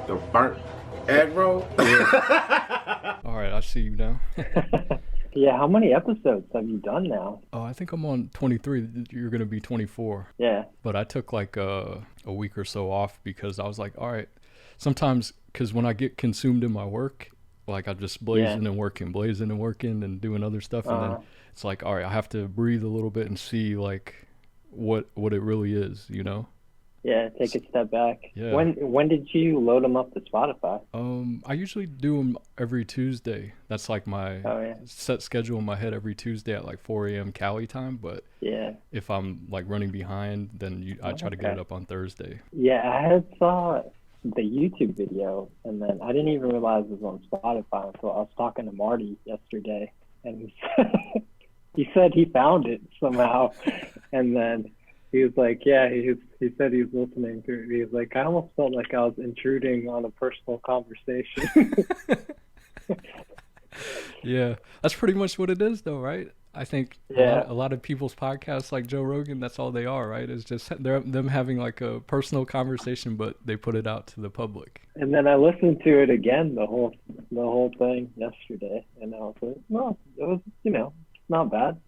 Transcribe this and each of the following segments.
The burnt egg roll? All right, I see you now. Yeah, how many episodes have you done now? Oh, I think I'm on 23. You're going to be 24. Yeah. But I took like a week or so off because I was like, all right, sometimes, because when I get consumed in my work, like I'm just blazing and working and doing other stuff. And then it's like, all right, I have to breathe a little bit and see like what it really is, you know? Yeah, take a step back. Yeah. When did you load them up to Spotify? I usually do them every Tuesday. That's like my set schedule in my head every Tuesday at like 4 a.m. Cali time. But if I'm like running behind, then I try to get it up on Thursday. Yeah, I had saw the YouTube video, and then I didn't even realize it was on Spotify until I was talking to Marty yesterday, and he said he found it somehow, and then he was like, yeah, he said he was listening to it. He was like, I almost felt like I was intruding on a personal conversation. Yeah, that's pretty much what it is, though, right? I think a lot of people's podcasts, like Joe Rogan, that's all they are, right? It's just them having like a personal conversation, but they put it out to the public. And then I listened to it again, the whole thing yesterday, and I was like, well, it was, not bad.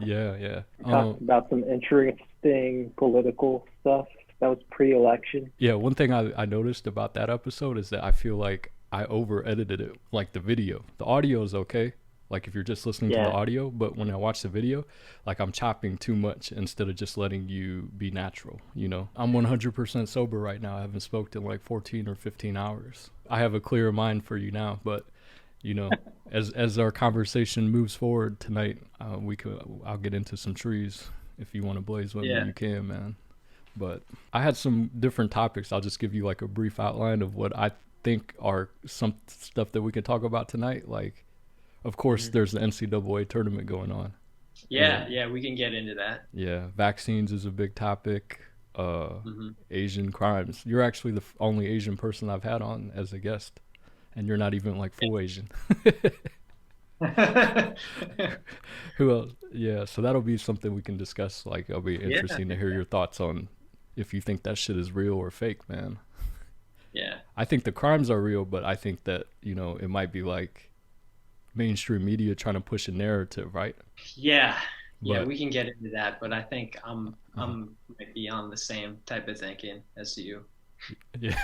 Yeah. Talked about some interesting political stuff. That was pre-election. Yeah, one thing I noticed about that episode is that I feel like I over-edited it, like the video. The audio is okay, like if you're just listening to the audio, but when I watch the video, like I'm chopping too much instead of just letting you be natural, you know? I'm 100% sober right now. I haven't smoked in like 14 or 15 hours. I have a clearer mind for you now, but you know, as our conversation moves forward tonight, I'll get into some trees. If you want to blaze with me, you can, man. But I had some different topics. I'll just give you like a brief outline of what I think are some stuff that we can talk about tonight. Like, of course, there's the NCAA tournament going on. Yeah, we can get into that. Yeah, vaccines is a big topic. Asian crimes. You're actually the only Asian person I've had on as a guest. And you're not even like full Asian. Who else? Yeah, so that'll be something we can discuss. Like, it'll be interesting to hear your thoughts on if you think that shit is real or fake, man. Yeah. I think the crimes are real, but I think that, it might be like mainstream media trying to push a narrative, right? Yeah, we can get into that, but I think I'm might be on the same type of thinking as you. Yeah.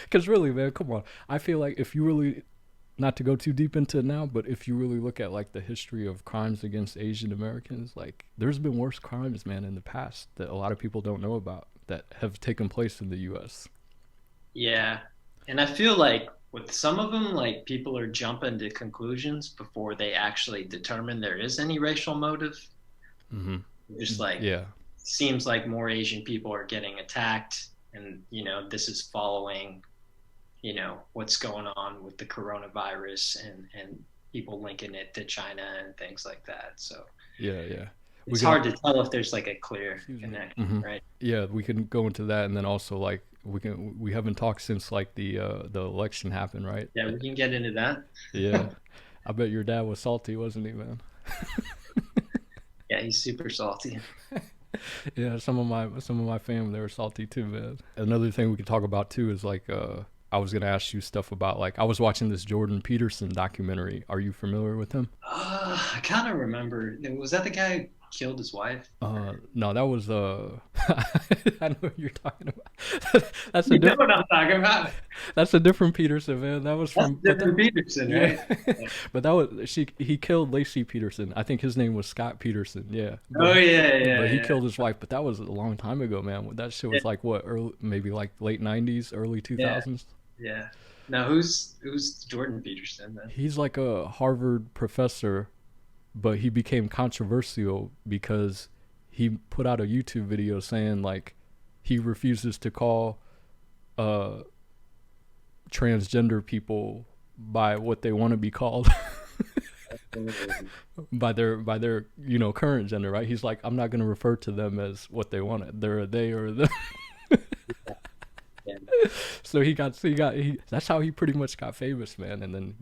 Because really, man, come on. I feel like if you really, not to go too deep into it now, but if you really look at like the history of crimes against Asian Americans, like there's been worse crimes, man, in the past that a lot of people don't know about that have taken place in the U.S. Yeah, and I feel like with some of them, like people are jumping to conclusions before they actually determine there is any racial motive. Just like seems like more Asian people are getting attacked, and this is following what's going on with the coronavirus and people linking it to China and things like that. So it's hard to tell if there's like a clear connection, right? Yeah, we can go into that, and then also like we haven't talked since like the election happened, right? Yeah, we can get into that. Yeah, I bet your dad was salty, wasn't he, man? Yeah, he's super salty. Yeah, some of my family, they were salty too, man. Another thing we could talk about too is like I was gonna ask you stuff about like I was watching this Jordan Peterson documentary. Are you familiar with him? I kind of remember. Was that the guy who killed his wife? No, that was I know what you're talking about. That's you know what I'm talking about. That's a different Peterson, man. That was from Peterson, right? But that was he killed Lacey Peterson. I think his name was Scott Peterson. Yeah. But, But he killed his wife. But that was a long time ago, man. That shit was like what, maybe like late '90s, early 2000s. Yeah. Now who's Jordan Peterson then? He's like a Harvard professor, but he became controversial because he put out a YouTube video saying like he refuses to call transgender people by what they want to be called. by their current gender, right? He's like, I'm not going to refer to them as what they want. They're a they or a them. So that's how he pretty much got famous, man. And then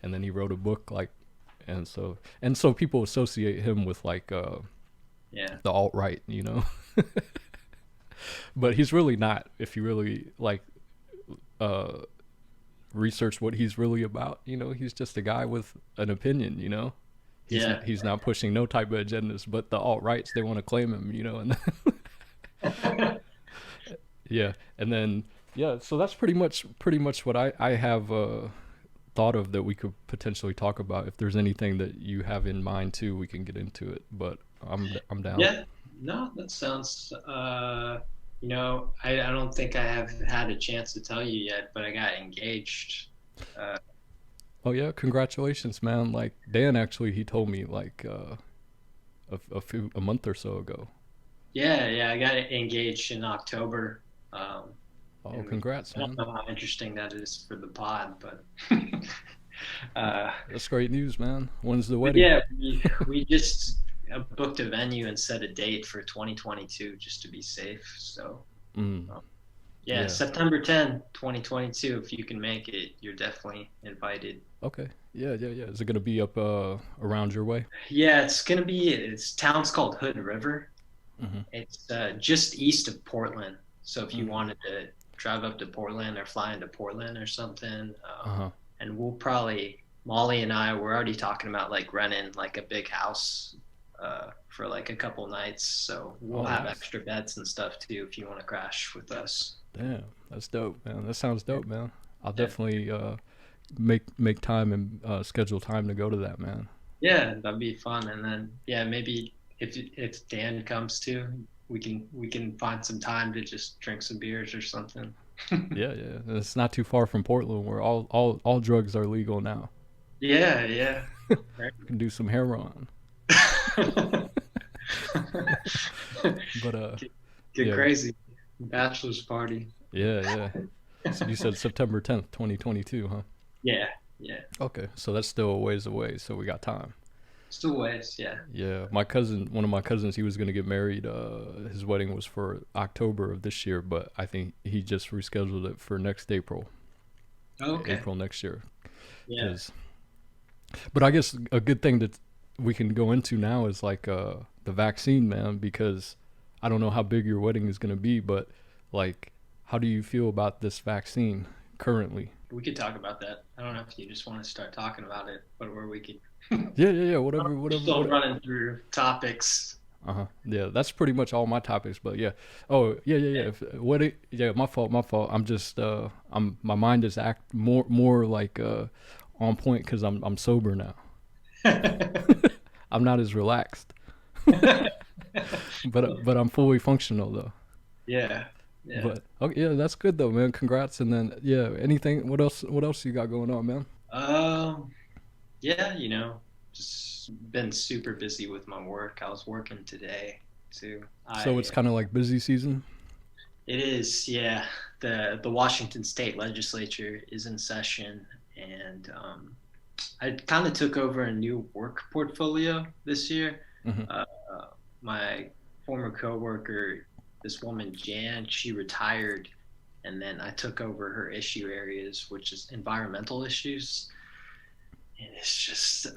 and then he wrote a book like, and so people associate him with like the alt-right, But he's really not. If you really like research what he's really about, he's just a guy with an opinion. He's not pushing no type of agendas, but the alt-rights, they want to claim him, and yeah, and then so that's pretty much what I have thought of that we could potentially talk about. If there's anything that you have in mind too, we can get into it, but I'm down. Yeah, no, that sounds I don't think I have had a chance to tell you yet, but I got engaged. Oh yeah, congratulations, man. Like Dan, actually, he told me like a month or so ago. Yeah, I got engaged in October. Oh, congrats, man. I don't know how interesting that is for the pod, but that's great news, man. When's the wedding? Yeah, we just booked a venue and set a date for 2022 just to be safe. So yeah, September 10, 2022. If you can make it, you're definitely invited. Okay. Yeah. Is it gonna be up around your way? Yeah, it's town's called Hood River. Mm-hmm. It's just east of Portland. So if you wanted to drive up to Portland or fly into Portland or something, and we'll probably, Molly and I, we're already talking about like renting like a big house for like a couple nights. So we'll have extra beds and stuff too if you want to crash with us. Damn, that's dope, man. That sounds dope, man. I'll definitely make time and schedule time to go to that, man. Yeah, that'd be fun. And then maybe if Dan comes too, we can find some time to just drink some beers or something. Yeah. It's not too far from Portland, where all drugs are legal now. Yeah. You can do some heroin. But get crazy. Bachelor's party. Yeah. So you said September 10th, 2022, huh? Yeah. Okay, so that's still a ways away, so we got time. Still ways, yeah. Yeah, one of my cousins, he was going to get married. His wedding was for October of this year, but I think he just rescheduled it for next April. Okay. April next year. Yeah. But I guess a good thing that we can go into now is like the vaccine, man, because I don't know how big your wedding is going to be, but like, how do you feel about this vaccine currently? We could talk about that. I don't know if you just want to start talking about it, but where we could. Yeah. Whatever. Still running through topics. Yeah, that's pretty much all my topics. But yeah. Oh yeah. My fault. I'm just my mind is more like on point because I'm sober now. I'm not as relaxed. but I'm fully functional though. Yeah. But that's good though, man. Congrats. And then anything, what else you got going on, man? Just been super busy with my work. I was working today too. So it's kind of like busy season? It is, yeah. The Washington State Legislature is in session, and I kind of took over a new work portfolio this year. Mm-hmm. My former coworker, this woman Jan, she retired, and then I took over her issue areas, which is environmental issues. And it's just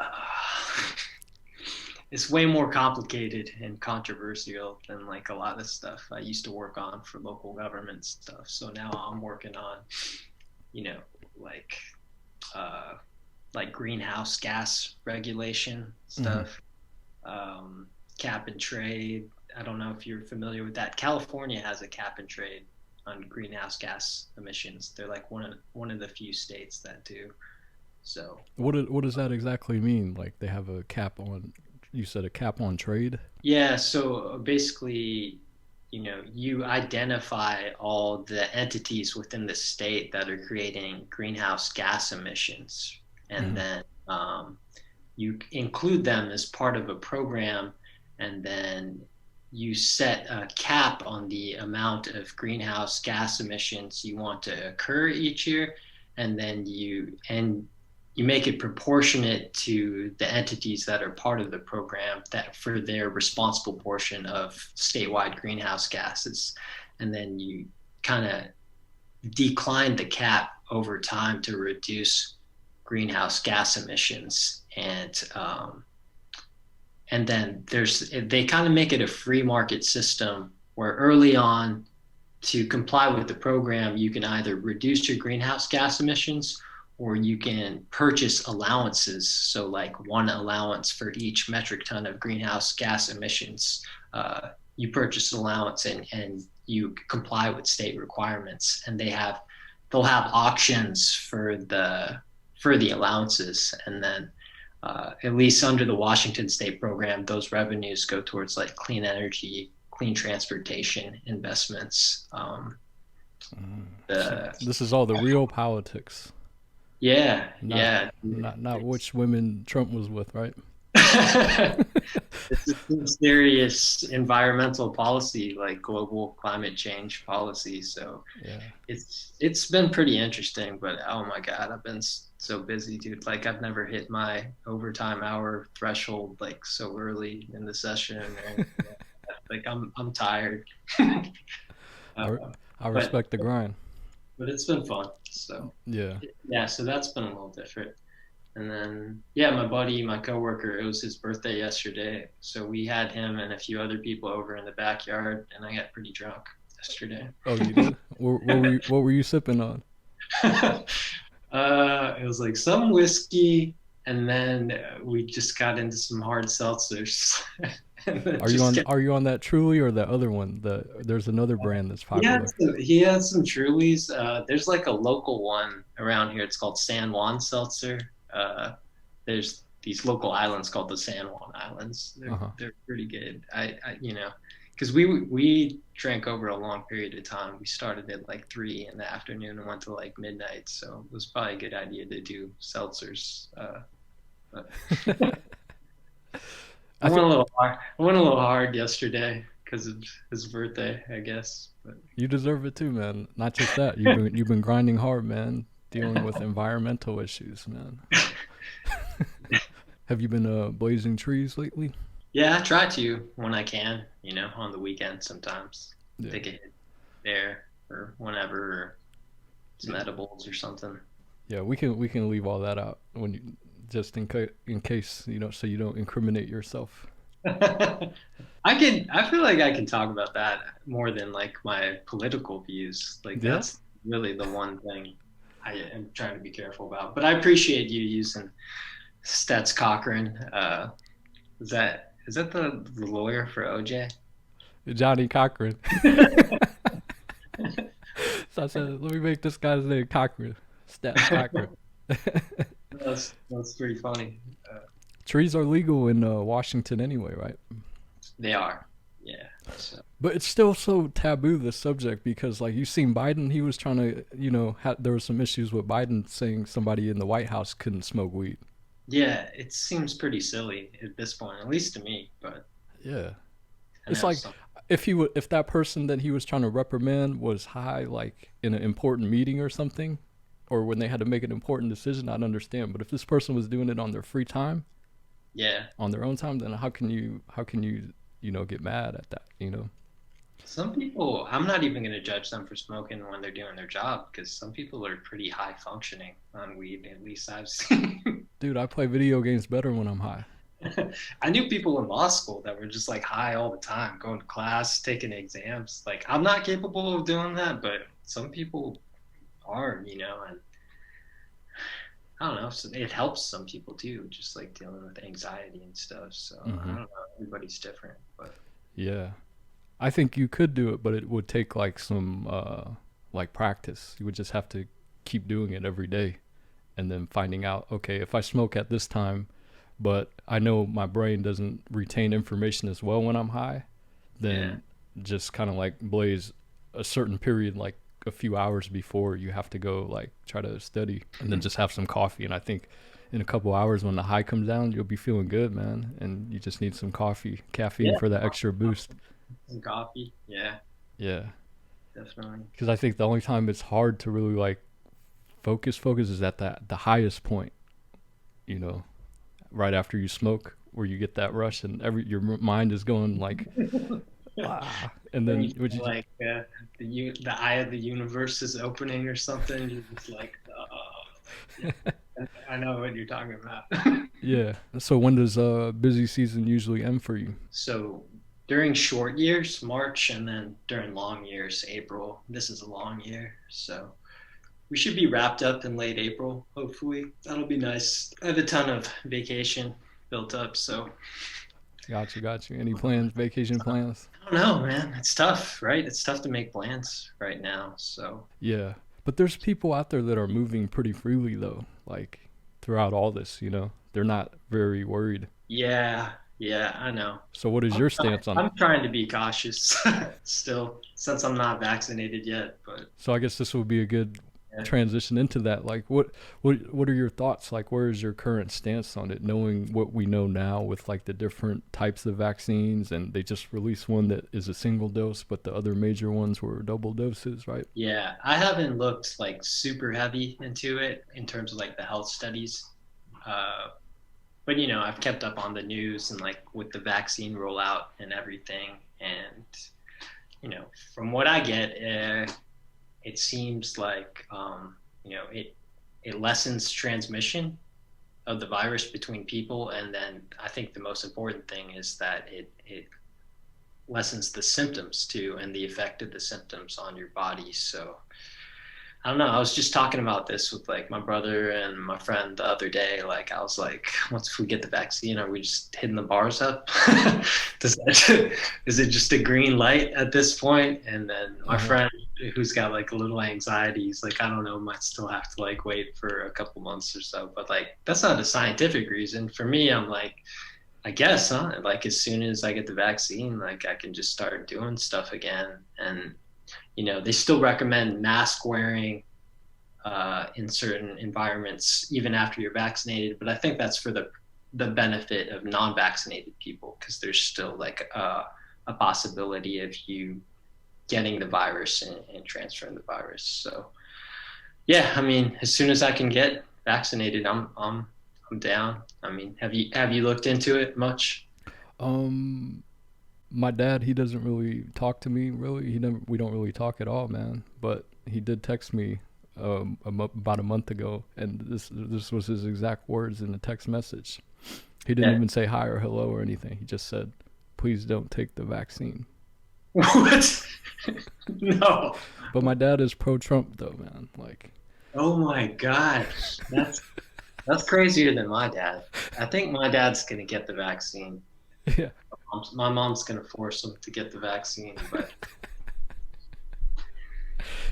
it's way more complicated and controversial than like a lot of stuff I used to work on for local government stuff. So now I'm working on like greenhouse gas regulation stuff, cap and trade. I don't know if you're familiar with that. California has a cap and trade on greenhouse gas emissions. They're like one of the few states that do. So what does that exactly mean? Like they have a cap on, you said a cap on trade? Yeah. So basically, you identify all the entities within the state that are creating greenhouse gas emissions, and then you include them as part of a program, and then you set a cap on the amount of greenhouse gas emissions you want to occur each year, and then you make it proportionate to the entities that are part of the program that for their responsible portion of statewide greenhouse gases. And then you kind of decline the cap over time to reduce greenhouse gas emissions. And then they kind of make it a free market system where early on to comply with the program, you can either reduce your greenhouse gas emissions or you can purchase allowances. So like one allowance for each metric ton of greenhouse gas emissions. You purchase allowance and you comply with state requirements, and they'll have auctions for the allowances, and then at least under the Washington State program, those revenues go towards like clean energy, clean transportation investments. This is all the real politics. Yeah, not which women Trump was with, right? It's some serious environmental policy, like global climate change policy. So yeah, it's been pretty interesting. But oh my God, I've been so busy, dude. Like I've never hit my overtime hour threshold like so early in the session. And, like I'm tired. I respect the grind. But it's been fun. So yeah. So that's been a little different. And then my buddy, my coworker, it was his birthday yesterday, so we had him and a few other people over in the backyard, and I got pretty drunk yesterday. Oh, you did? What were you sipping on? It was like some whiskey, and then we just got into some hard seltzers. Are you on that Truly or that other one? There's another brand that's popular. He had some Trulies. There's like a local one around here. It's called San Juan Seltzer. There's these local islands called the San Juan Islands. They're pretty good. I because we drank over a long period of time. We started at like 3 in the afternoon and went to like midnight. So it was probably a good idea to do seltzers. I went a little hard yesterday because of his birthday, I guess. But you deserve it too, man. Not just that. You've been grinding hard, man. Dealing with environmental issues, man. Have you been blazing trees lately? Yeah, I try to when I can. On the weekend sometimes. Yeah. Take a hit there or whenever, or some edibles or something. Yeah, we can leave all that out just in case so you don't incriminate yourself. I feel like I can talk about that more than like my political views. Like that's really the one thing I am trying to be careful about. But I appreciate you using Stats Cochran. Is that the lawyer for OJ? Johnny Cochran. So I said, let me make this guy's name Cochran. Stats Cochran. That's pretty funny. Trees are legal in Washington anyway, right? They are, yeah. So. But it's still so taboo, this subject, because like you've seen Biden, he was trying to, there were some issues with Biden saying somebody in the White House couldn't smoke weed. Yeah, it seems pretty silly at this point, at least to me. But yeah, it's like if that person that he was trying to reprimand was high, like in an important meeting or something, or when they had to make an important decision, I'd understand. But if this person was doing it on their free time, on their own time, then how can you get mad at that? Some people, I'm not even going to judge them for smoking when they're doing their job, because some people are pretty high functioning on weed, at least I've seen. Dude, I play video games better when I'm high. I knew people in law school that were just like high all the time, going to class, taking exams. Like I'm not capable of doing that, but some people are, and I don't know. So it helps some people too, just like dealing with anxiety and stuff. So I don't know. Everybody's different, but yeah, I think you could do it, but it would take like some like practice. You would just have to keep doing it every day, and then finding out, okay, if I smoke at this time, but I know my brain doesn't retain information as well when I'm high, then just kind of like blaze a certain period, like a few hours before you have to go like try to study, and then just have some coffee. And I think in a couple hours when the high comes down, you'll be feeling good, man. And you just need some caffeine for that extra boost. Some coffee. Yeah, definitely. Because I think the only time it's hard to really like focus is at the highest point, right after you smoke, where you get that rush and your mind is going like and then would you like the eye of the universe is opening or something. You're just like, I know what you're talking about. Yeah. So when does busy season usually end for you? So during short years, March, and then during long years, April. This is a long year, so we should be wrapped up in late April, hopefully. That'll be nice. I have a ton of vacation built up, so. Got you. Any plans, vacation plans? I don't know, man. It's tough, right? It's tough to make plans right now, so. Yeah, but there's people out there that are moving pretty freely, though, like throughout all this, you know? They're not very worried. Yeah, I know. So what is your stance on it? I'm trying to be cautious still, since I'm not vaccinated yet, but. So I guess this will be a good transition into that. Like what are your thoughts? Like where is your current stance on it, knowing what we know now with like the different types of vaccines, and they just released one that is a single dose, but the other major ones were double doses, right? Yeah, I haven't looked like super heavy into it in terms of like the health studies, but you know, I've kept up on the news and like with the vaccine rollout and everything, and you know, from what I get, it seems like you know, it lessens transmission of the virus between people, and then I think the most important thing is that it lessens the symptoms too, and the effect of the symptoms on your body. So I don't know, I was just talking about this with like my brother and my friend the other day. Like I was like, once we get the vaccine, are we just hitting the bars up? Is it just a green light at this point? And then my friend who's got like a little anxiety, he's like, I don't know, might still have to like wait for a couple months or so. But like that's not a scientific reason. For me, I'm like, I guess, huh? Like as soon as I get the vaccine, like I can just start doing stuff again. And you know, they still recommend mask wearing in certain environments, even after you're vaccinated. But I think that's for the benefit of non-vaccinated people, because there's still like a possibility of you getting the virus and transferring the virus. So, yeah, I mean, as soon as I can get vaccinated, I'm down. I mean, have you looked into it much? My dad, he doesn't really talk to me, really. We don't really talk at all, man. But he did text me about a month ago, and this was his exact words in the text message. He didn't even say hi or hello or anything. He just said, "Please don't take the vaccine." What? No. But my dad is pro-Trump, though, man. Like. Oh my God, that's crazier than my dad. I think my dad's gonna get the vaccine. Yeah. My mom's gonna force him to get the vaccine, but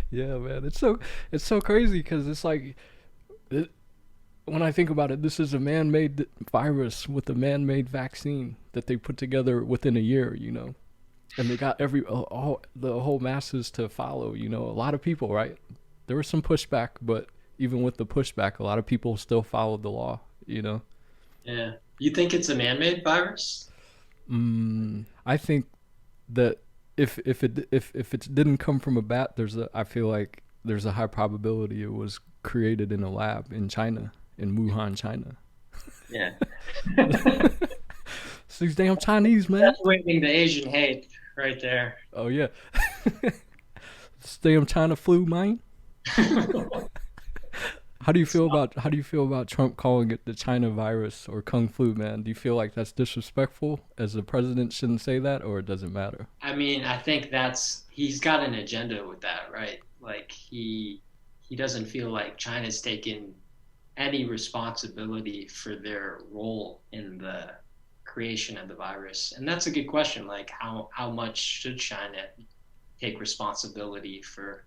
yeah, man, it's so crazy because it's like, when I think about it, this is a man-made virus with a man-made vaccine that they put together within a year, you know, and they got the whole masses to follow, you know, a lot of people, right? There was some pushback, but even with the pushback, a lot of people still followed the law, you know. Yeah, you think it's a man-made virus? I think that if it didn't come from a bat, I feel like there's a high probability it was created in a lab in China, in Wuhan, China. Yeah. It's these damn Chinese, man. That's waiting the Asian hate right there. Oh yeah. This damn China flu, man. How do you feel about Trump calling it the China virus or Kung flu, man? Do you feel like that's disrespectful, as the president shouldn't say that, or it doesn't matter? I mean, I think he's got an agenda with that, right? Like he doesn't feel like China's taken any responsibility for their role in the creation of the virus. And that's a good question. Like how much should China take responsibility for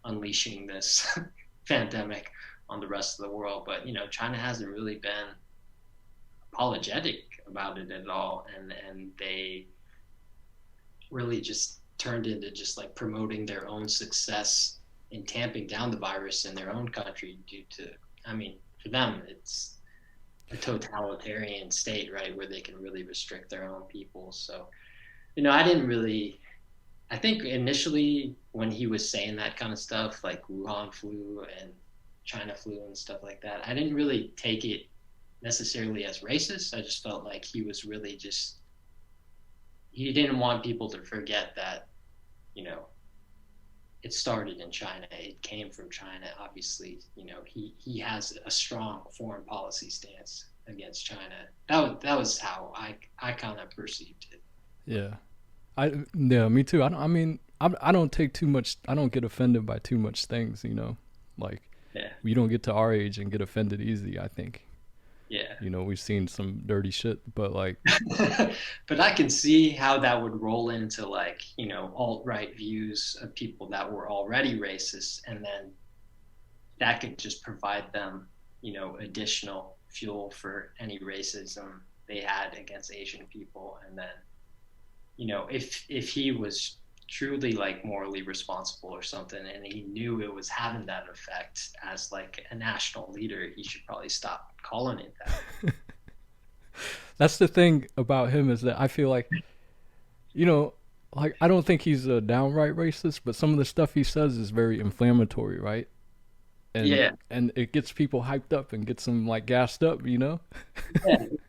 unleashing this pandemic on the rest of the world? But you know, China hasn't really been apologetic about it at all, and they really just turned into just like promoting their own success in tamping down the virus in their own country due to, I mean, for them it's a totalitarian state, right, where they can really restrict their own people. So, you know, I think initially when he was saying that kind of stuff, like Wuhan flu and China flu and stuff like that, I didn't really take it necessarily as racist. I just felt like he was really he didn't want people to forget that, you know, it started in China. It came from China. Obviously, you know, he has a strong foreign policy stance against China. That was how I kind of perceived it. Yeah. Yeah, me too. I mean, I don't take too much. I don't get offended by too much things. Like you don't get to our age and get offended easy. I think. Yeah. We've seen some dirty shit, but like. But I can see how that would roll into like alt-right views of people that were already racist, and then that could just provide them additional fuel for any racism they had against Asian people. And then if he was truly like morally responsible or something, and he knew it was having that effect as like a national leader, he should probably stop calling it that. That's the thing about him, is that I feel like, like I don't think he's a downright racist, but some of the stuff he says is very inflammatory, right? And it gets people hyped up and gets them like gassed up, Yeah,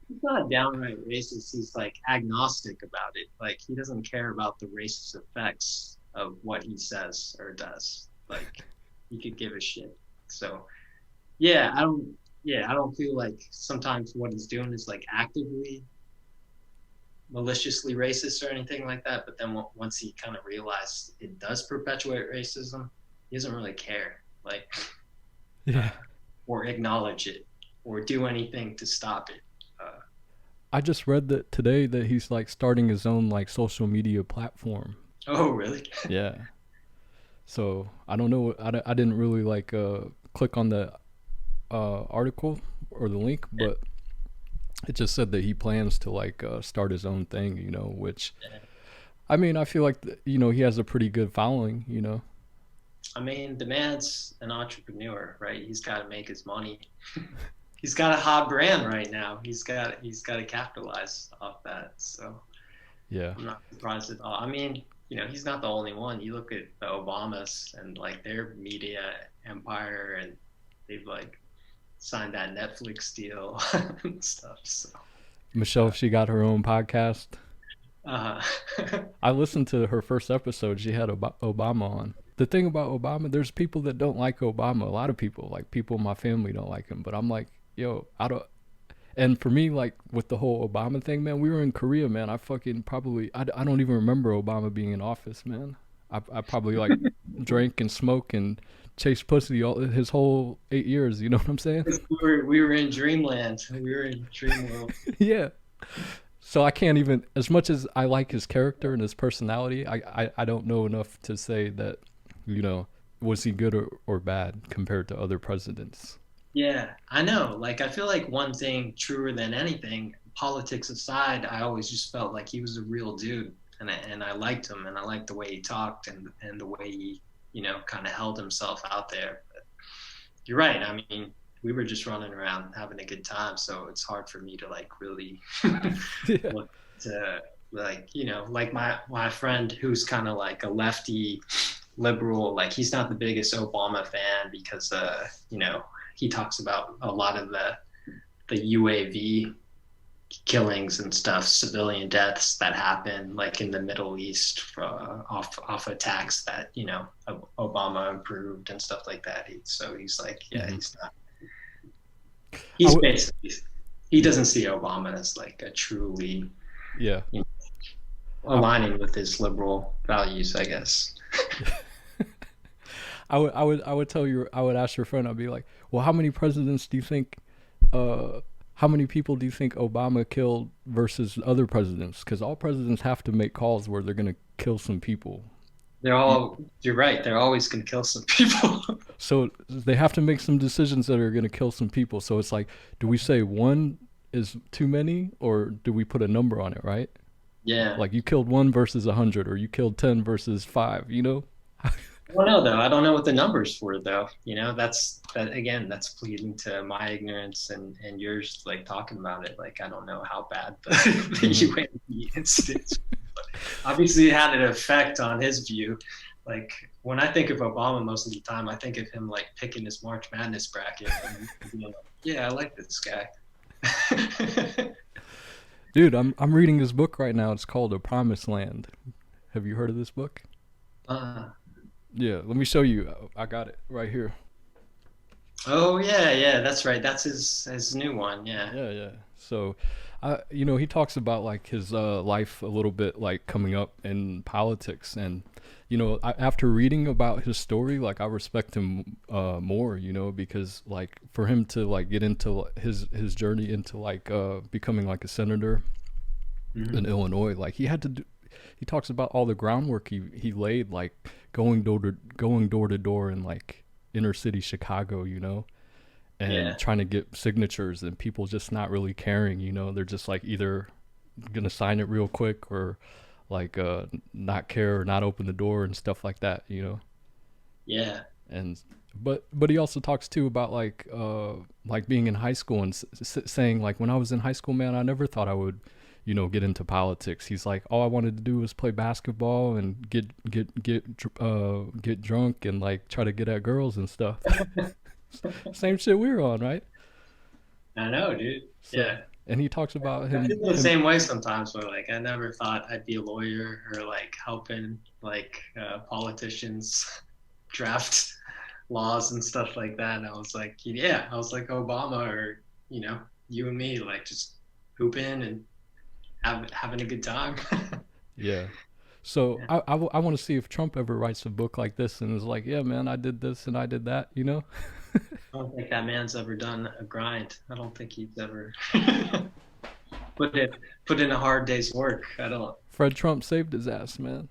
he's not downright racist. He's like agnostic about it. Like he doesn't care about the racist effects of what he says or does. Like he could give a shit. So I don't feel like sometimes what he's doing is like actively maliciously racist or anything like that. But then once he kind of realized it does perpetuate racism, he doesn't really care. Like. Or acknowledge it or do anything to stop it. I just read that today that he's like starting his own like social media platform. Oh, really? Yeah. So I don't know. I didn't really like click on the article or the link, but it just said that he plans to like start his own thing, which I mean, I feel like, he has a pretty good following, I mean, the man's an entrepreneur, right? He's got to make his money. He's got a hot brand right now. He's got to capitalize off that. So yeah, I'm not surprised at all. I mean, he's not the only one. You look at the Obamas and like their media empire, and they've like signed that Netflix deal and stuff. So Michelle, she got her own podcast. I listened to her first episode. She had Obama on. The thing about Obama, there's people that don't like Obama. A lot of people, like people in my family, don't like him. But I'm like, yo, I don't. And for me, like with the whole Obama thing, man, we were in Korea, man. I don't even remember Obama being in office, man. I probably like drank and smoked and chased pussy his whole 8 years. You know what I'm saying? We were in dreamland. We were in dream world. Yeah. So I can't even, as much as I like his character and his personality, I don't know enough to say that, was he good or bad compared to other presidents? Yeah, I know. Like, I feel like one thing truer than anything, politics aside, I always just felt like he was a real dude, and I liked him, and I liked the way he talked and the way he, kind of held himself out there. But you're right. I mean, we were just running around having a good time, so it's hard for me to like really look to like, like my friend who's kind of like a lefty liberal, like he's not the biggest Obama fan because he talks about a lot of the UAV killings and stuff, civilian deaths that happen like in the Middle East off attacks that Obama approved and stuff like that. So he's like, he's not. He's basically, he doesn't see Obama as like a truly aligning with his liberal values, I guess. I would tell you, I would ask your friend, I'd be like, well, how many presidents do you think, how many people do you think Obama killed versus other presidents? Because all presidents have to make calls where they're going to kill some people. You're right. They're always going to kill some people. So they have to make some decisions that are going to kill some people. So it's like, do we say one is too many, or do we put a number on it, right? Yeah. Like you killed 1 versus 100, or you killed 10 versus 5, I don't know though. I don't know what the numbers were though. That's pleading to my ignorance and yours, like talking about it. Like, I don't know how bad the UAV incident. Obviously it had an effect on his view. Like when I think of Obama most of the time, I think of him like picking his March Madness bracket and being like, yeah, I like this guy. Dude, I'm reading this book right now. It's called A Promised Land. Have you heard of this book? Uh-huh. Yeah, let me show you. I got it right here. Oh yeah, that's right. That's his new one. Yeah. Yeah. So, he talks about like his life a little bit, like coming up in politics, and after reading about his story, like I respect him more, because like for him to like get into his journey into like becoming like a senator in Illinois, like he had to do. He talks about all the groundwork he laid, like going door to door in like inner city Chicago, and Yeah. trying to get signatures, and people just not really caring, they're just like either gonna sign it real quick or like not care or not open the door and stuff like that, Yeah. and but he also talks too about like being in high school and saying like, when I was in high school, man, I never thought I would get into politics. He's like, all I wanted to do was play basketball and get drunk and like try to get at girls and stuff. Same shit we were on, right? I know, dude. So, yeah. And he talks about I him feel the same way sometimes, where like I never thought I'd be a lawyer or like helping like politicians draft laws and stuff like that. And I was like, yeah, I was like Obama, or you and me, like just hooping and having a good time. Yeah. So Yeah. I want to see if Trump ever writes a book like this and is like, yeah, man, I did this and I did that, I don't think that man's ever done a grind. I don't think he's ever put in a hard day's work. I don't. Fred Trump saved his ass, man.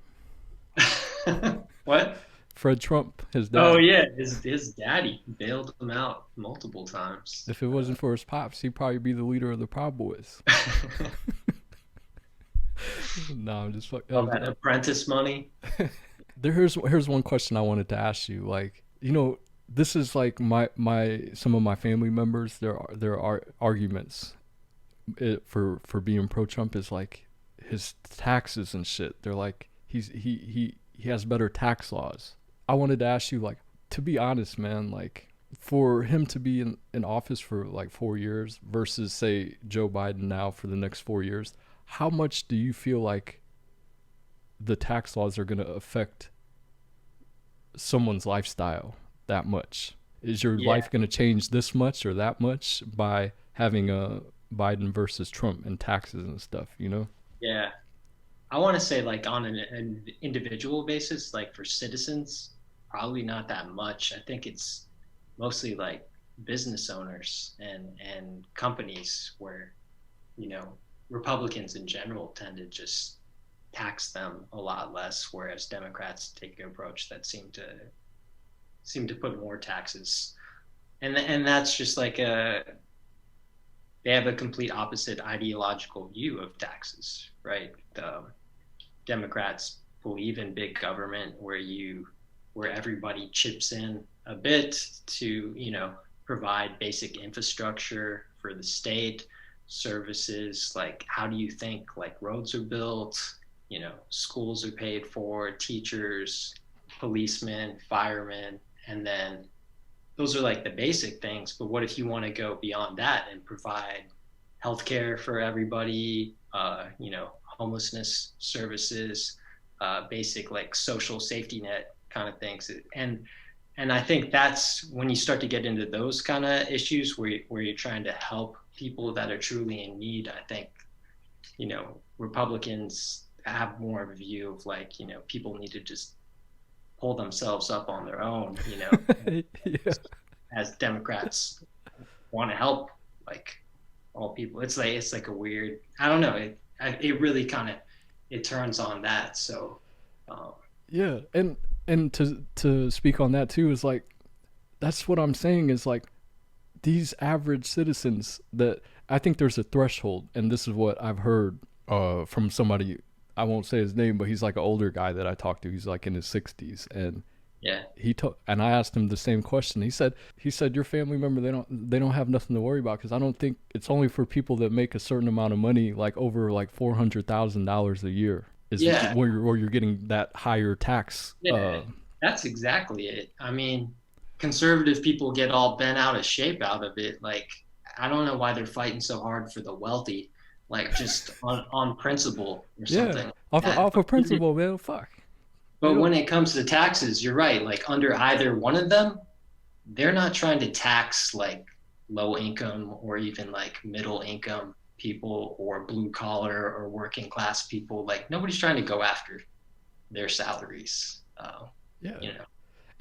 What? Fred Trump, his dad. Oh yeah, his daddy bailed him out multiple times. If it wasn't for his pops, he'd probably be the leader of the Proud Boys. No, I'm just fucking. All that apprentice money. Here's one question I wanted to ask you. Like, this is like my some of my family members. There are arguments for being pro Trump is like his taxes and shit. They're like he has better tax laws. I wanted to ask you, like, to be honest, man, like for him to be in office for like 4 years versus say Joe Biden now for the next 4 years, how much do you feel like the tax laws are going to affect someone's lifestyle that much? Is your life going to change this much or that much by having a Biden versus Trump and taxes and stuff, Yeah. I want to say like on an individual basis, like for citizens, probably not that much. I think it's mostly like business owners and companies where, Republicans in general tend to just tax them a lot less, whereas Democrats take an approach that seem to put more taxes. And that's just like they have a complete opposite ideological view of taxes, right? Democrats believe in big government where everybody chips in a bit to, provide basic infrastructure for the state, services, like how do you think like roads are built, schools are paid for, teachers, policemen, firemen, and then those are like the basic things. But what if you want to go beyond that and provide healthcare for everybody, homelessness services, basic like social safety net kind of things. And I think that's when you start to get into those kind of issues where you're trying to help people that are truly in need. I think, Republicans have more of a view of like, people need to just pull themselves up on their own, Yeah. as Democrats want to help like all people. It's like a weird, I don't know. It really kind of, it turns on that. So, Yeah. And to speak on that too is like, that's what I'm saying is like these average citizens that I think there's a threshold, and this is what I've heard from somebody, I won't say his name, but he's like an older guy that I talked to. He's like in his 60s, and yeah, and I asked him the same question. He said your family member, they don't have nothing to worry about, because I don't think it's only for people that make a certain amount of money, like over like $400,000 a year is where you're getting that higher tax. Yeah, that's exactly it. I mean, conservative people get all bent out of shape out of it. Like, I don't know why they're fighting so hard for the wealthy, like just on principle or something. Yeah, off of principle, man. Fuck. But when it comes to taxes, you're right. Like under either one of them, they're not trying to tax like low income or even like middle income people or blue collar or working class people. Like nobody's trying to go after their salaries. Yeah. You know.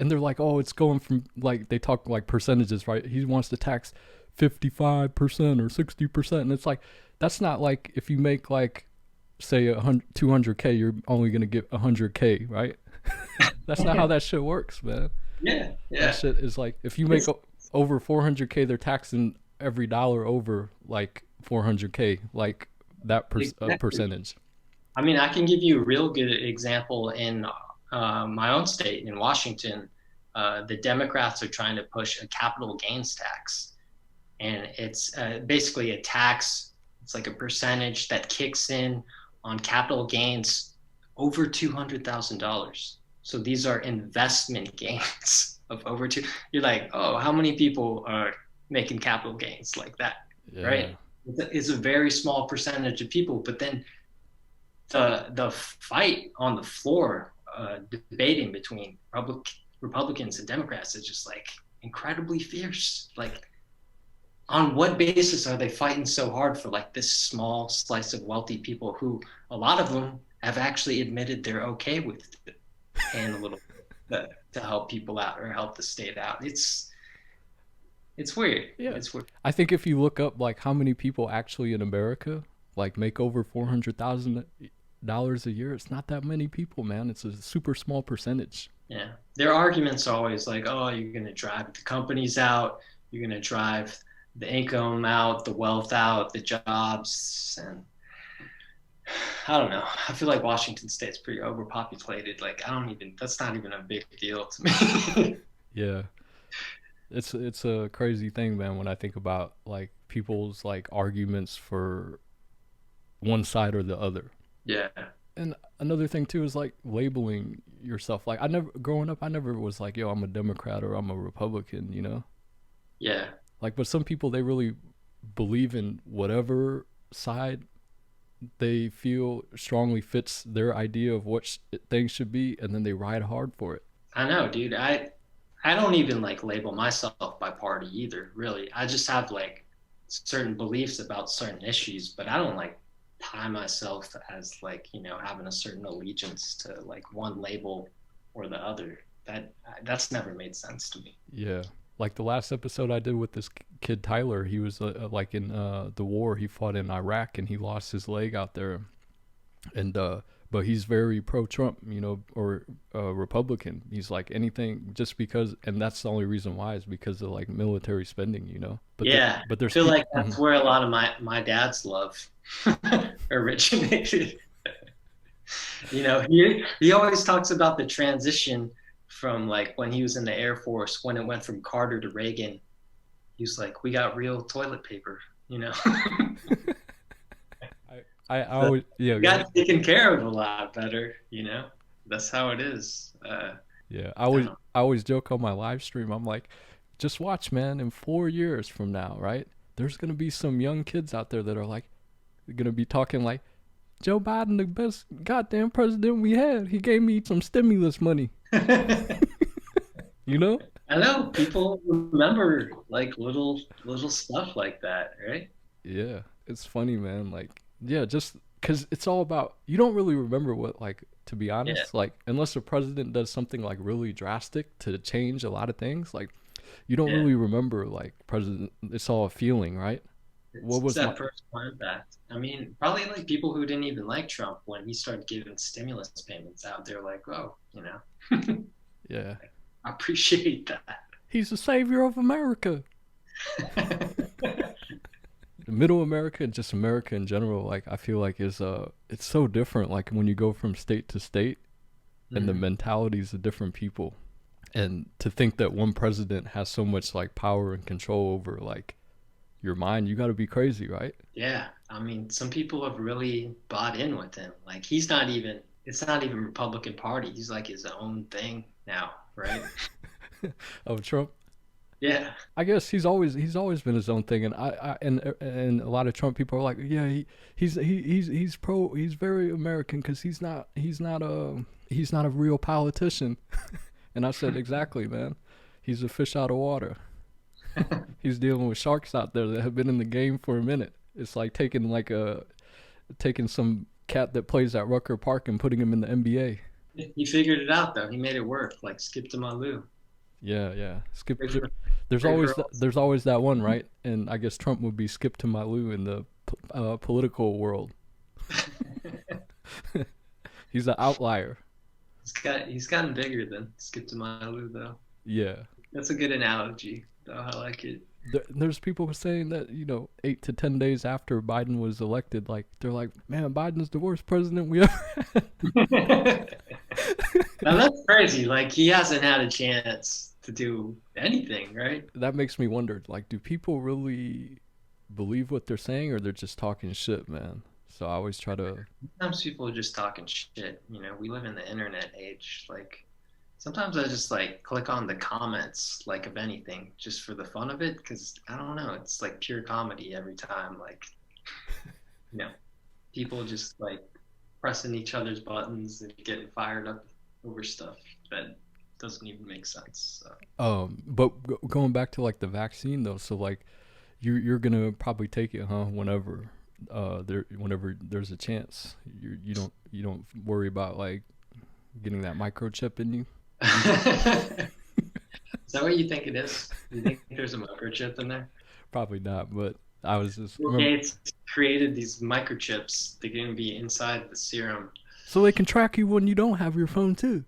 And they're like, oh, it's going from, like, they talk like percentages, right? He wants to tax 55% or 60%. And it's like, that's not like, if you make like, say 200K, you're only going to get 100K, right? That's not how that shit works, man. Yeah. That shit is like, if you make over 400K, they're taxing every dollar over like 400K, like that percentage. I mean, I can give you a real good example in my own state, in Washington. The Democrats are trying to push a capital gains tax, and it's basically a tax. It's like a percentage that kicks in on capital gains over $200,000. So these are investment gains of over two. You're like, oh, how many people are making capital gains like that, right? It's a very small percentage of people, but then the fight on the floor, debating between Republicans and Democrats is just like incredibly fierce. Like, on what basis are they fighting so hard for like this small slice of wealthy people who a lot of them have actually admitted they're okay with paying a little bit to help people out or help the state out? It's weird. Yeah, it's weird. I think if you look up like how many people actually in America like make over $400,000 a year, it's not that many people, man. It's a super small percentage. Yeah, their arguments are always like, oh, you're going to drive the companies out, you're going to drive the income out, the wealth out, the jobs. And I don't know. I feel like Washington State's pretty overpopulated. Like, that's not even a big deal to me. Yeah. It's a crazy thing, man, when I think about like people's like arguments for one side or the other. Yeah. And another thing too is like labeling yourself. Like growing up, I never was like, yo, I'm a Democrat or I'm a Republican, you know? Yeah. Like, but some people, they really believe in whatever side they feel strongly fits their idea of what things should be, and then they ride hard for it. I know, dude. I don't even like label myself by party either, really. I just have like certain beliefs about certain issues, but I don't like tie myself as like, you know, having a certain allegiance to like one label or the other. That's never made sense to me. Yeah. Like the last episode I did with this kid Tyler, he was like in the war. He fought in Iraq and he lost his leg out there. And but he's very pro-Trump, you know, or Republican. He's like anything just because, and that's the only reason why is because of like military spending, you know. But yeah, but there's I feel like that's where a lot of my dad's love originated. You know, he always talks about the transition from like when he was in the Air Force, when it went from Carter to Reagan. He was like, we got real toilet paper, you know. I always, yeah, got taken care of a lot better, you know. That's how it is. Yeah, I always joke on my live stream. I'm like, just watch, man. In 4 years from now, right? There's gonna be some young kids out there that are like, gonna be talking like, Joe Biden, the best goddamn president we had. He gave me some stimulus money. You know? I know people remember like little stuff like that, right? Yeah, it's funny, man. Like, yeah, just because it's all about, you don't really remember what, like, to be honest, like, unless the president does something like really drastic to change a lot of things, like, you don't really remember like president. It's all a feeling, right? What was that personal impact? I mean, probably like people who didn't even like Trump, when he started giving stimulus payments out, they're like, oh, you know. Yeah. I appreciate that. He's the savior of America. Middle America and just America in general, like I feel like it's so different. Like when you go from state to state, and the mentalities of different people, and to think that one president has so much like power and control over like your mind, you got to be crazy, right? Yeah, I mean, some people have really bought in with him. Like it's not even Republican Party. He's like his own thing now, right? Of Trump. Yeah, I guess he's always been his own thing, and and a lot of Trump people are like, yeah, he's very American because he's not a real politician. And I said, exactly, man. He's a fish out of water. He's dealing with sharks out there that have been in the game for a minute. It's like taking some cat that plays at Rucker Park and putting him in the NBA. He figured it out though. He made it work. Like Skip to Malou. Yeah. There's always that one, right? And I guess Trump would be Skip to Malou in the political world. He's an outlier. He's gotten bigger than Skip to Malou though. Yeah. That's a good analogy though. I like it. There's people saying that 8 to 10 days after Biden was elected, like they're like, man, Biden's the worst president we ever had. Now that's crazy. Like he hasn't had a chance to do anything, right? That makes me wonder, like, do people really believe what they're saying, or they're just talking shit, man? So I always try to. Sometimes people are just talking shit. We live in the internet age. Like sometimes I just like click on the comments, like of anything, just for the fun of it, because I don't know, it's like pure comedy every time. Like, people just like pressing each other's buttons and getting fired up over stuff that doesn't even make sense. So. But going back to like the vaccine though, so like you're gonna probably take it, huh? Whenever there's a chance, you don't worry about like getting that microchip in you. Is that what you think it is? You think there's a microchip in there? Probably not, but I was just. Gates created these microchips. They're going to be inside the serum, so they can track you when you don't have your phone too.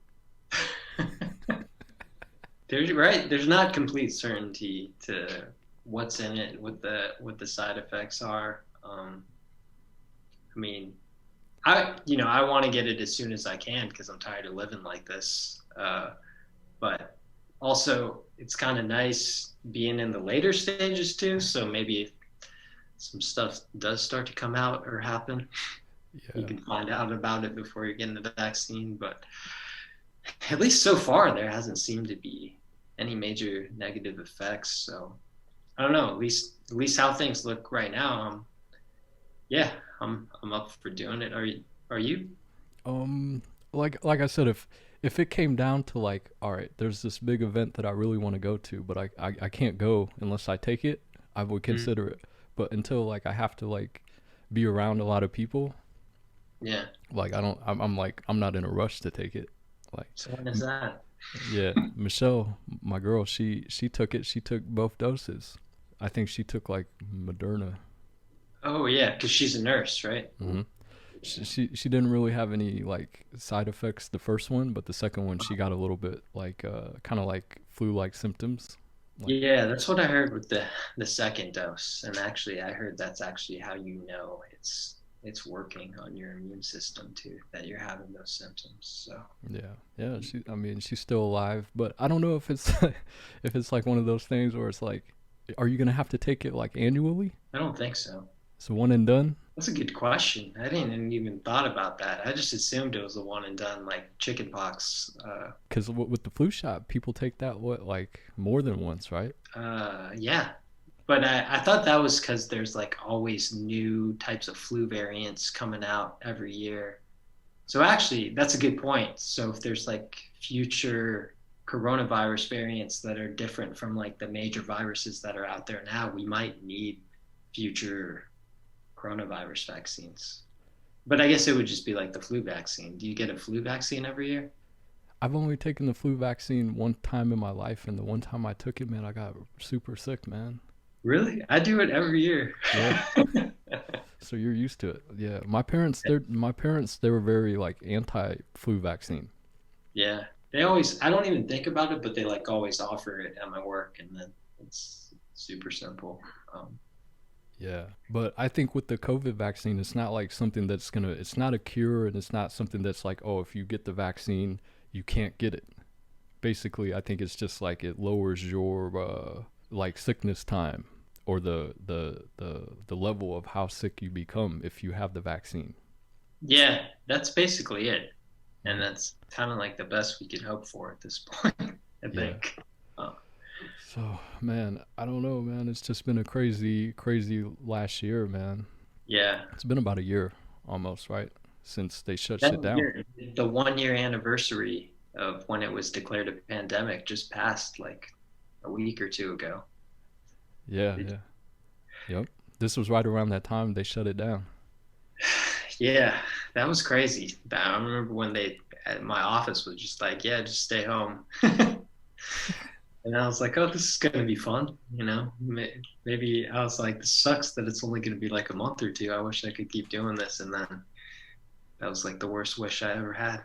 There's not complete certainty to what's in it, what the side effects are. I want to get it as soon as I can because I'm tired of living like this. But also it's kind of nice being in the later stages too. So maybe if some stuff does start to come out or happen, you can find out about it before you're getting the vaccine. But at least so far, there hasn't seemed to be any major negative effects. So I don't know, at least how things look right now. I'm up for doing it. Are you? Like I said, if it came down to like, all right, there's this big event that I really want to go to, but I can't go unless I take it, I would consider it. But until like I have to like be around a lot of people, like I'm not in a rush to take it. Like, so when is that? Yeah, Michelle, my girl, she took it. She took both doses. I think she took like Moderna. Oh yeah, because she's a nurse, right? Mm-hmm. She didn't really have any like side effects the first one, but the second one she got a little bit like kind of like flu-like symptoms. Yeah, that's what I heard with the second dose, and actually I heard that's actually how you know it's working on your immune system too, that you're having those symptoms. So yeah, she's still alive, but I don't know if it's like one of those things where it's like, are you gonna have to take it like annually? I don't think so. It's a one and done? That's a good question. I didn't even thought about that. I just assumed it was a one and done, like chicken pox. Because with the flu shot, people take that like more than once, right? Yeah. But I thought that was because there's like always new types of flu variants coming out every year. So actually, that's a good point. So if there's like future coronavirus variants that are different from like the major viruses that are out there now, we might need future coronavirus vaccines. But I guess it would just be like the flu vaccine. Do you get a flu vaccine every year? I've only taken the flu vaccine one time in my life, and the one time I took it, man, I got super sick, man. Really? I do it every year. Yeah. So you're used to it. Yeah. My parents, they were very like anti-flu vaccine. Yeah. They always, I don't even think about it, but they like always offer it at my work, and then it's super simple. Yeah, but I think with the COVID vaccine, it's not like something that's it's not a cure, and it's not something that's like, oh, if you get the vaccine, you can't get it. Basically, I think it's just like it lowers your like sickness time, or the level of how sick you become if you have the vaccine. Yeah, that's basically it. And that's kind of like the best we could hope for at this point, I think. So, man, I don't know, man. It's just been a crazy last year, man. Yeah. It's been about a year almost, right? Since they shut shit down. The 1 year anniversary of when it was declared a pandemic just passed like a week or two ago. Yeah. Yep. This was right around that time they shut it down. Yeah, that was crazy. I remember when my office was just like, yeah, just stay home. And I was like, oh, this is going to be fun. Maybe I was like, this sucks that it's only going to be like a month or two. I wish I could keep doing this. And then that was like the worst wish I ever had.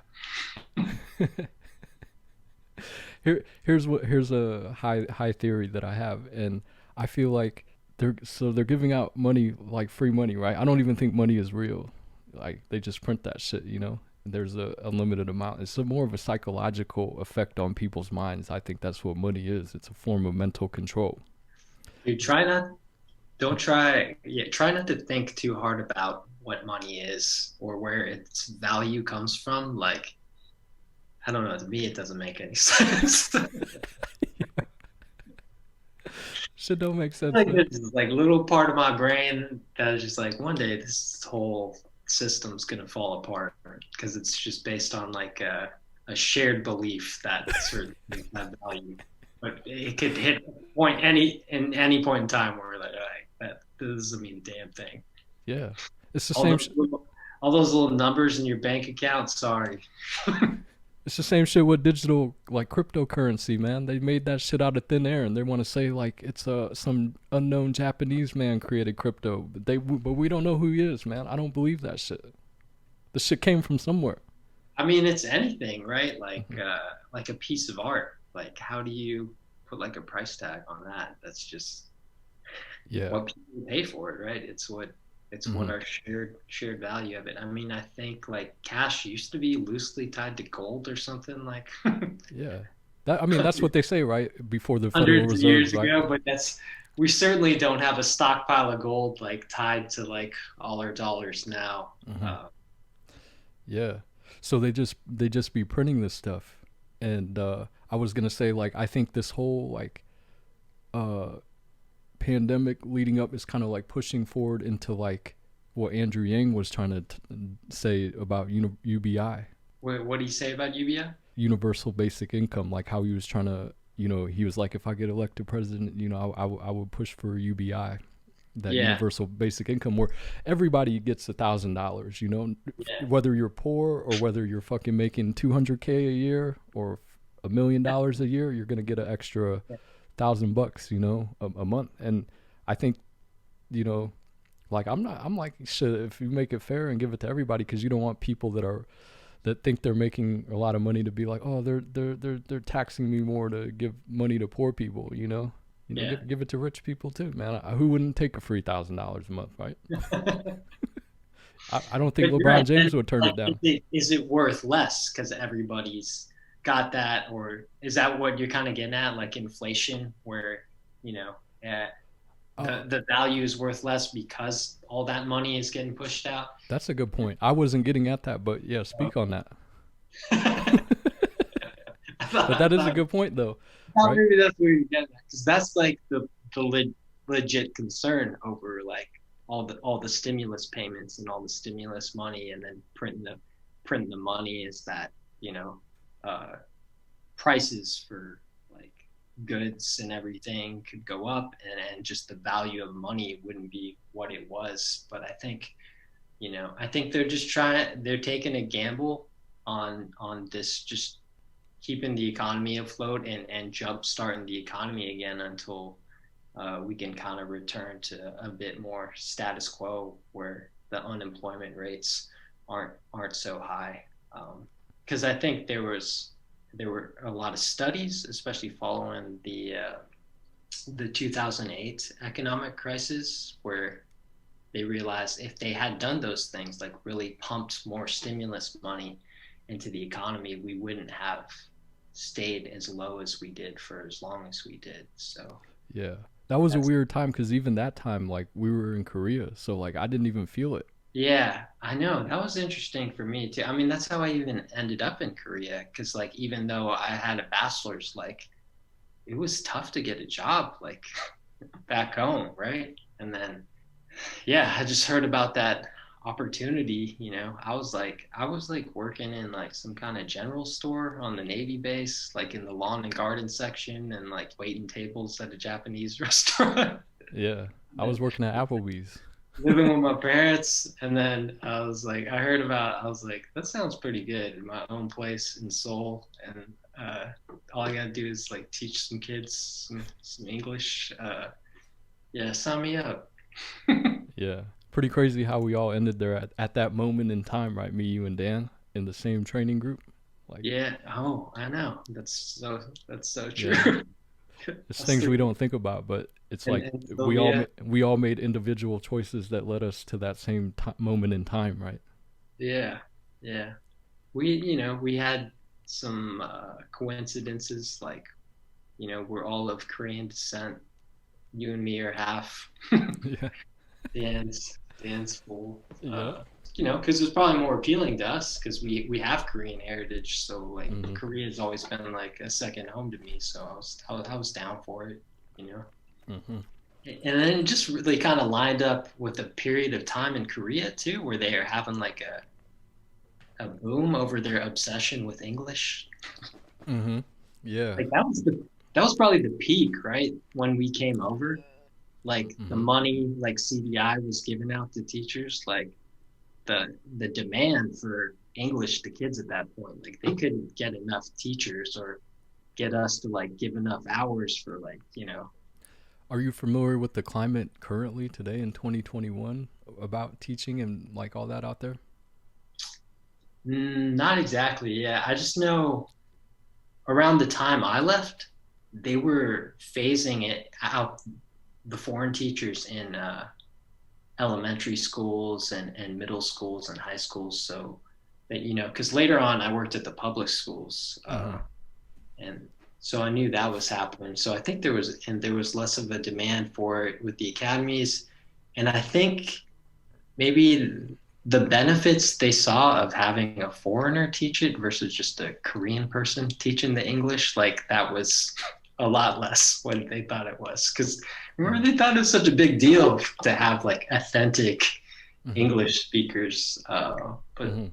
Here's a high theory that I have, and I feel like they're giving out money, like free money, right? I don't even think money is real. Like they just print that shit, There's a unlimited amount. It's more of a psychological effect on people's minds. I think that's what money is. It's a form of mental control. Dude, try not to think too hard about what money is or where its value comes from. Like, I don't know, to me it doesn't make any sense. Shit don't make sense. Like this like little part of my brain that is just like, one day this whole system's gonna fall apart because it's just based on like a shared belief that certain things have value. But it could hit any point in time where we're like, all right, that doesn't mean a damn thing. Yeah, it's the same. All those little numbers in your bank account. Sorry. It's the same shit with digital, like cryptocurrency, man. They made that shit out of thin air, and they want to say like it's some unknown Japanese man created crypto, but we don't know who he is, man. I don't believe that shit. The shit came from somewhere. I mean, it's anything, right? Like like a piece of art. Like, how do you put like a price tag on that? That's just what people pay for it, right? It's what our shared value of it. I mean, I think like cash used to be loosely tied to gold or something like. Yeah, that's what they say, right? Before the Federal Reserve, years ago, but we certainly don't have a stockpile of gold like tied to like all our dollars now. Yeah, so they just be printing this stuff, and I was gonna say like I think this whole like pandemic leading up is kind of like pushing forward into like what Andrew Yang was trying to say about UBI. What do you say about UBI? Universal basic income, like how he was trying to, he was like, if I get elected president, I would push for UBI, that universal basic income where everybody gets $1,000, whether you're poor or whether you're fucking making $200K a year or $1 million a year, you're going to get an extra $1,000, a month. And I think, like I'm like, shit, if you make it fair and give it to everybody, because you don't want people that think they're making a lot of money to be like, oh, they're taxing me more to give money to poor people, give it to rich people too, man. Who wouldn't take a free $1,000 a month, right? I don't think LeBron James would turn it down. Is it worth less because everybody's got that, or is that what you're kind of getting at, like inflation, where the value is worth less because all that money is getting pushed out? That's a good point. I wasn't getting at that, but yeah, speak on that. But that is a good point, though. Right? Maybe that's where you get at, because that's like the legit concern over like all the stimulus payments and all the stimulus money, and then printing the money, is that prices for like goods and everything could go up, and just the value of money wouldn't be what it was. But I think they're taking a gamble on this, just keeping the economy afloat and jump starting the economy again until we can kind of return to a bit more status quo where the unemployment rates aren't so high. Because I think there were a lot of studies, especially following the 2008 economic crisis, where they realized if they had done those things, like really pumped more stimulus money into the economy, we wouldn't have stayed as low as we did for as long as we did. So yeah, that was a weird time, because even that time, like, we were in Korea, so like I didn't even feel it. Yeah, I know. That was interesting for me too. I mean, that's how I even ended up in Korea, because like even though I had a bachelor's, like it was tough to get a job like back home, right? And then I just heard about that opportunity, you know. I was like working in like some kind of general store on the Navy base, like in the lawn and garden section, and like waiting tables at a Japanese restaurant. Yeah, I was working at Applebee's. Living with my parents, and then I was like, I was like, that sounds pretty good, in my own place in Seoul, and all I gotta do is like teach some kids some English. Yeah, sign me up. Yeah, pretty crazy how we all ended there at that moment in time, right? Me, you, and Dan in the same training group. Like, yeah. Oh, I know. That's so true. Yeah. It's things we don't think about, but it's like we all made individual choices that led us to that same moment in time, right? Yeah, yeah. We had some coincidences, like, we're all of Korean descent. You and me are half. Yeah. Dan's full. Yeah. Because it's probably more appealing to us because we have Korean heritage. So like Korea has always been like a second home to me. So I was down for it, And then it just really kind of lined up with a period of time in Korea too, where they are having like a boom over their obsession with English. Yeah. Like that was probably the peak, right? When we came over, like the money, like CDI was given out to teachers, like the demand for English to kids at that point, like they couldn't get enough teachers or get us to like give enough hours for like, Are you familiar with the climate currently today in 2021 about teaching and like all that out there? Not exactly. Yeah. I just know around the time I left, they were phasing it out, the foreign teachers in elementary schools and middle schools and high schools, so that because later on I worked at the public schools, and so I knew that was happening. So I think there was less of a demand for it with the academies, and I think maybe the benefits they saw of having a foreigner teach it versus just a Korean person teaching the English, like that was a lot less what they thought it was. Because remember, they thought it was such a big deal to have like authentic English speakers. But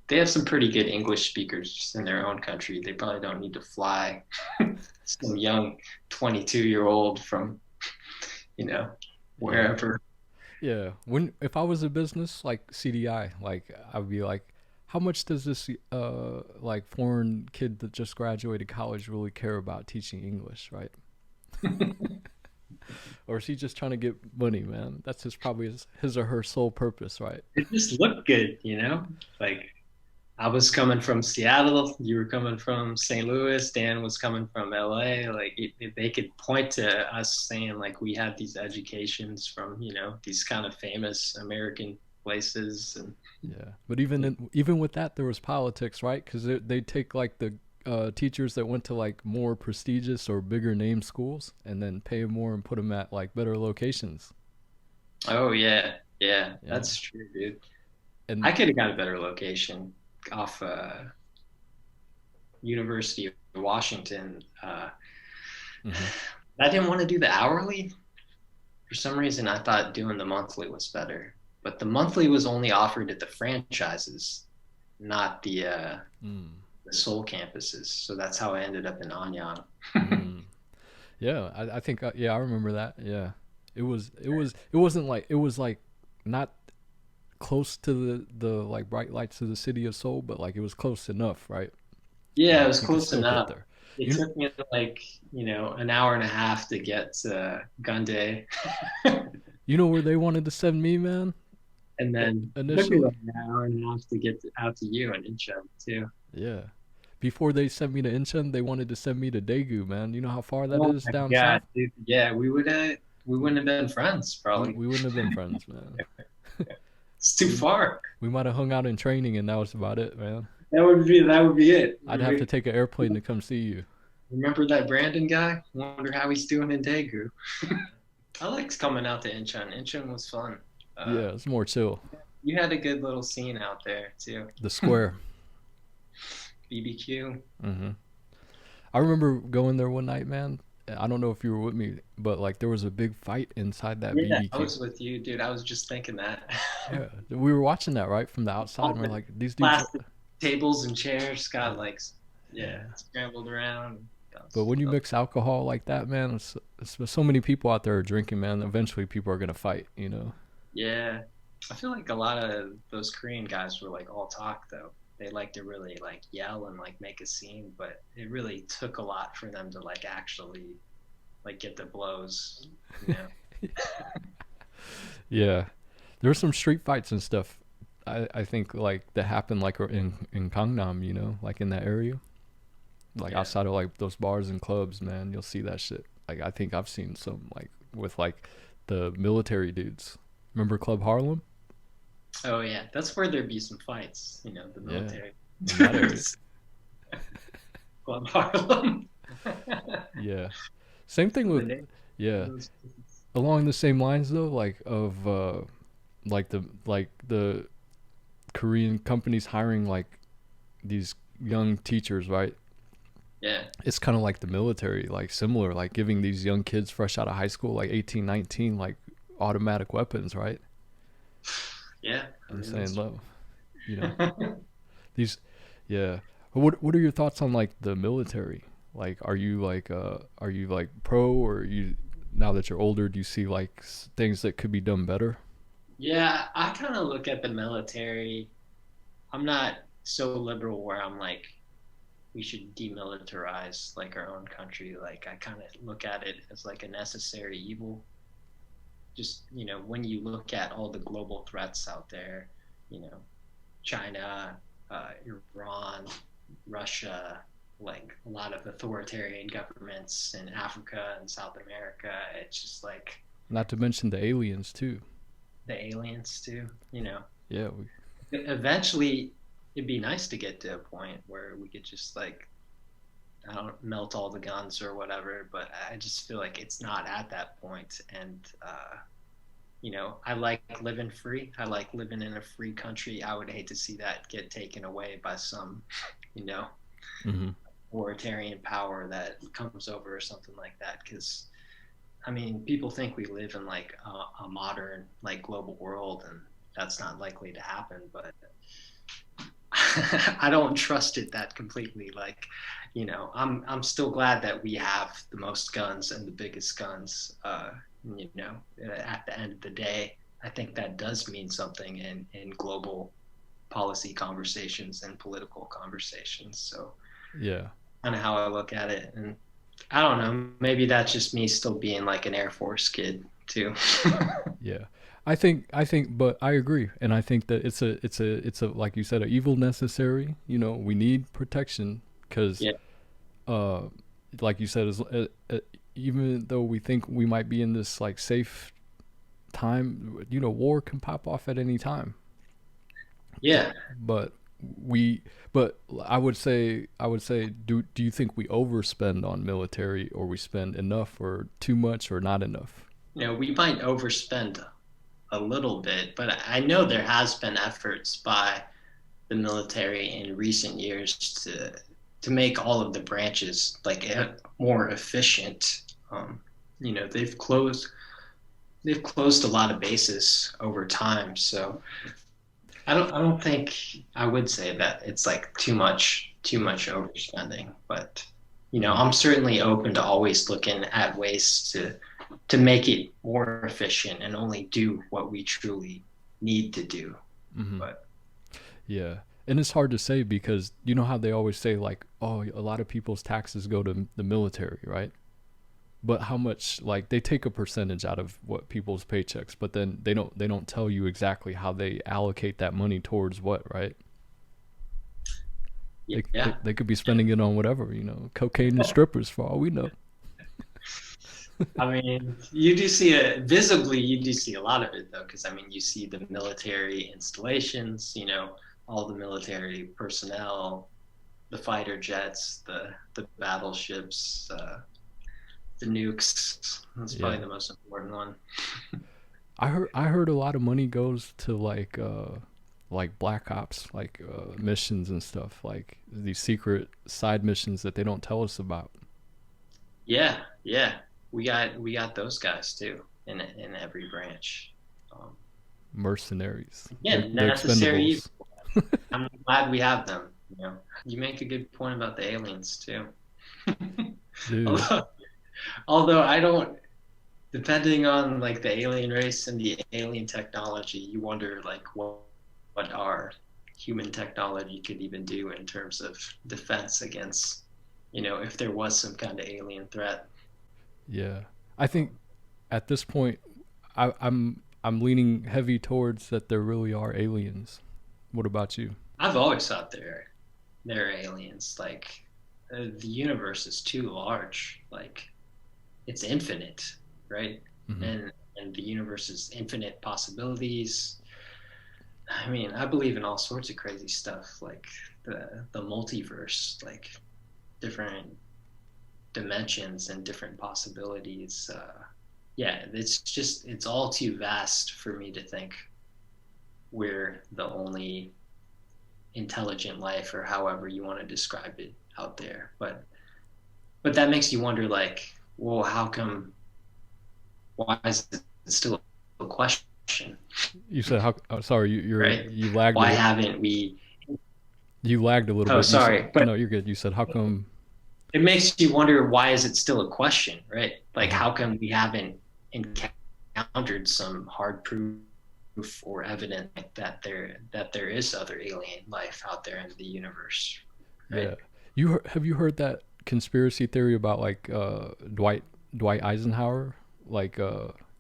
they have some pretty good English speakers just in their own country. They probably don't need to fly some young 22-year-old from, wherever. Yeah. If I was a business like CDI, like I'd be like, how much does this like foreign kid that just graduated college really care about teaching English, right? Or is he just trying to get money, man? That's probably his or her sole purpose, right? It just looked good, like I was coming from Seattle, you were coming from St. Louis, Dan was coming from LA. Like they could point to us saying like we had these educations from, these kind of famous American places. And yeah, but even with that, there was politics, right? Because they take like the teachers that went to like more prestigious or bigger name schools and then pay them more and put them at like better locations. Oh yeah, that's true, dude. And I could have got a better location off University of Washington. I didn't want to do the hourly. For some reason, I thought doing the monthly was better. But the monthly was only offered at the franchises, not the Seoul campuses. So that's how I ended up in Anyang. Yeah, I think I remember that. Yeah, it wasn't like, it was like not close to the like bright lights of the city of Seoul, but like it was close enough, right? Yeah, it was close enough. It took me like an hour and a half to get to Gundae. You know where they wanted to send me, man? And then initially, like an hour and a half to get out to you in Incheon too. Yeah. Before they sent me to Incheon, they wanted to send me to Daegu, man. You know how far that is down south? Dude. Yeah, we wouldn't have been friends, probably. We wouldn't have been friends, man. It's too far. We might have hung out in training, and that was about it, man. That would be it. I'd have to take an airplane to come see you. Remember that Brandon guy? Wonder how he's doing in Daegu. I liked coming out to Incheon. Incheon was fun. Yeah, it's more chill. You had a good little scene out there too. The square. BBQ. I remember going there one night, man, I don't know if you were with me, but like there was a big fight inside that Yeah, BB I camp. was with you, dude. I was just thinking that. Yeah, we were watching that right from the outside, All and we're the like, these dudes. plastic tables and chairs got like, Yeah. scrambled around. But when you mix alcohol like that, man, so many people out there are drinking, man. Eventually, people are gonna fight, you know. Yeah, I feel like a lot of those Korean guys were like all talk though. They like to really like yell and like make a scene, but it really took a lot for them to like actually like get the blows, you know. Yeah, there were some street fights and stuff. I think like that happened like in Gangnam, you know, like in that area, like outside of like those bars and clubs, man. You'll see that shit. Like I think I've seen some like with like the military dudes. Remember Club Harlem? Oh yeah, that's where there'd be some fights, you know, the military. In that area. Club Harlem. Yeah. Same thing with along the same lines though, like of like the Korean companies hiring like these young teachers, right? Yeah. It's kind of like the military, like similar, like giving these young kids fresh out of high school, like 18, 19, like automatic weapons, right? Yeah. I'm saying low, you know, these, yeah. What are your thoughts on like the military? Like, are you like pro, or you, now that you're older, do you see like things that could be done better? Yeah, I kind of look at the military. I'm not so liberal where I'm like, we should demilitarize like our own country. Like, I kind of look at it as like a necessary evil. Just, you know, when you look at all the global threats out there, you know, China, Iran, Russia, like a lot of authoritarian governments in Africa and South America, it's just like, not to mention the aliens too. The aliens too, you know. Yeah. Eventually, it'd be nice to get to a point where we could just like, I don't melt all the guns or whatever, but I just feel like it's not at that point. And, you know, I like living free. I like living in a free country. I would hate to see that get taken away by some, you know, authoritarian power that comes over or something like that. Because, I mean, people think we live in like a modern, like global world, and that's not likely to happen. But I don't trust it that completely. Like, you know, I'm still glad that we have the most guns and the biggest guns. You know, at the end of the day, I think that does mean something in global policy conversations and political conversations. So yeah, kind of how I look at it. And I don't know, maybe that's just me still being like an Air Force kid too. Yeah. I think, but I agree. And I think that it's a, like you said, a evil necessary, you know, we need protection because, like you said, even though we think we might be in this like safe time, you know, war can pop off at any time. Yeah. But I would say, do you think we overspend on military, or we spend enough, or too much, or not enough? You know, we might overspend a little bit, but I know there has been efforts by the military in recent years to make all of the branches like more efficient. You know, they've closed a lot of bases over time, so I don't think I would say that it's like too much overspending, but you know, I'm certainly open to always looking at ways to make it more efficient and only do what we truly need to do. But yeah, and it's hard to say because you know how they always say like, oh, a lot of people's taxes go to the military, right? But how much, like, they take a percentage out of what people's paychecks, but then they don't tell you exactly how they allocate that money towards what, right? yeah, they could be spending it on whatever, you know, cocaine and strippers for all we know. I mean, you do see a lot of it though, because I mean, you see the military installations, you know, all the military personnel, the fighter jets, the battleships, the nukes. That's probably the most important one. I heard a lot of money goes to like black ops, like missions and stuff, like these secret side missions that they don't tell us about. Yeah, yeah. We got those guys too in every branch. Um, Mercenaries. yeah, The necessary expendables. evil. I'm glad we have them. You make a good point about the aliens too. Dude. although, although I don't, depending on like the alien race and the alien technology, you wonder like what our human technology could even do in terms of defense against, if there was some kind of alien threat. Yeah. I think at this point I'm leaning heavy towards that there really are aliens. What about you? I've always thought they're aliens. Like the universe is too large. Like it's infinite, right? Mm-hmm. And the universe is infinite possibilities. I mean, I believe in all sorts of crazy stuff, like the multiverse, like different dimensions and different possibilities. Yeah, it's all too vast for me to think we're the only intelligent life, or however you want to describe it, out there. But that makes you wonder, like, well, why is it still a question? You said how? Oh, sorry, Right? you lagged. Why haven't we? You lagged a little Oh, bit. sorry, No, you're good. You said how come? it makes you wonder, why is it still a question, right? Like, Uh-huh. how come we haven't encountered some hard proof or evidence that there is other alien life out there in the universe, right? Yeah. Have you heard that conspiracy theory about like Dwight Eisenhower like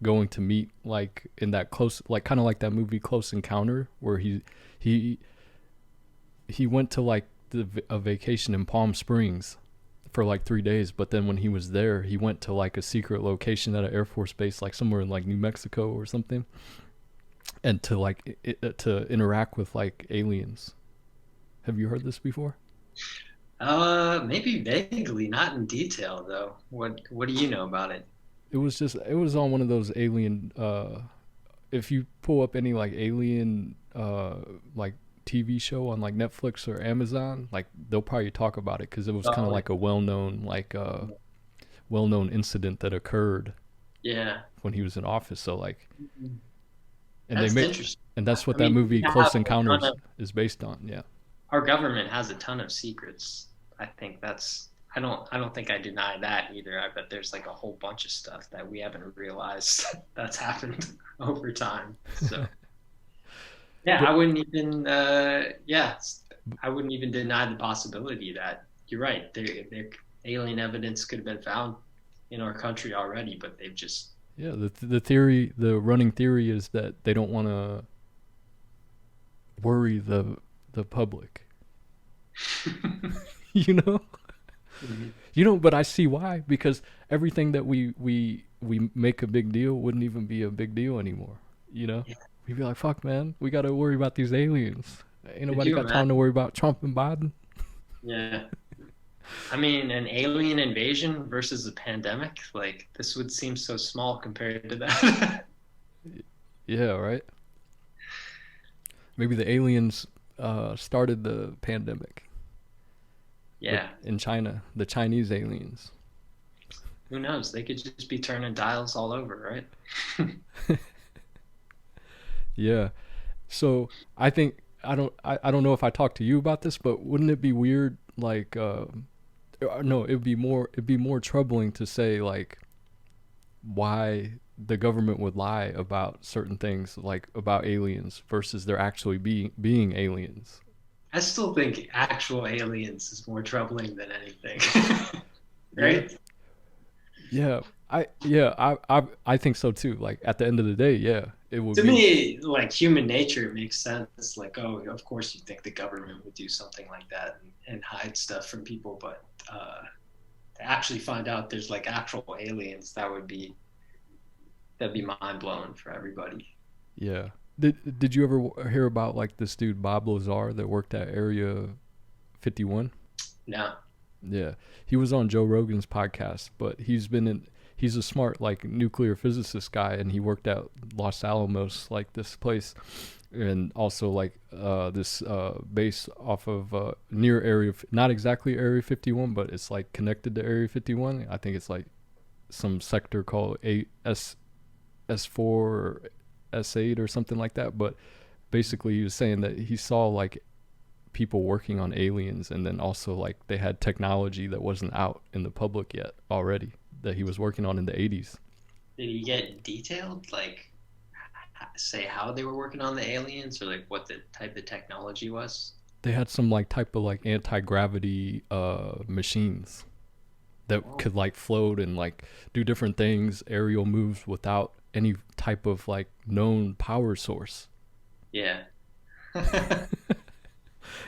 going to meet like in that close, like kind of like that movie Close Encounter, where he he went to like a vacation in Palm Springs for like 3 days, but then when he was there, he went to like a secret location at an Air Force base, like somewhere in like New Mexico or something, and to like to interact with like aliens. Have you heard this before? Maybe vaguely, not in detail though. What do you know about it? It was on one of those alien if you pull up any like alien like TV show on like Netflix or Amazon, like they'll probably talk about it because it was kind of like a well-known incident that occurred Yeah, when he was in office. So like, and that's they made, interesting. and that's what I that mean, movie Close Encounters is based on. Yeah. our government has a ton of secrets. I think that's I don't think I deny that either. I bet there's like a whole bunch of stuff that we haven't realized that's happened over time. So yeah, But, I wouldn't even deny the possibility that you're right. There alien evidence could have been found in our country already, but they've just yeah, the running theory is that they don't want to worry the public. you know but I see why, because everything that we make a big deal wouldn't even be a big deal anymore. Yeah. We'd be like, fuck man, we gotta worry about these aliens. Ain't nobody got time to worry about Trump and Biden. Yeah. I mean, an alien invasion versus a pandemic, like this would seem so small compared to that. Yeah, right. Maybe the aliens started the pandemic. Yeah. In China, the Chinese aliens. Who knows? They could just be turning dials all over, right? Yeah. So I think I don't know if I talked to you about this, but wouldn't it be weird? Like, no, it'd be more troubling to say like why the government would lie about certain things, like about aliens, versus there actually being aliens. I still think actual aliens is more troubling than anything. Right? Yeah. I think so too. Like at the end of the day, yeah, it would To be. me, like human nature, it makes sense. Like, oh, of course you think the government would do something like that and hide stuff from people, but to actually find out there's like actual aliens, that'd be mind blowing for everybody. Yeah. Did you ever hear about like this dude Bob Lazar that worked at Area 51? No. Yeah. He was on Joe Rogan's podcast, but he's a smart like nuclear physicist guy, and he worked at Los Alamos, like this place and also like this base off of near not exactly Area 51, but it's like connected to Area 51. I think it's like some sector called S4 or S8 or something like that. But basically, he was saying that he saw like people working on aliens, and then also like they had technology that wasn't out in the public yet already that he was working on in the 80s. Did he get detailed, like say how they were working on the aliens, or like what the type of technology was? They had some like type of like anti-gravity machines that could like float and like do different things, aerial moves without any type of like known power source. Yeah.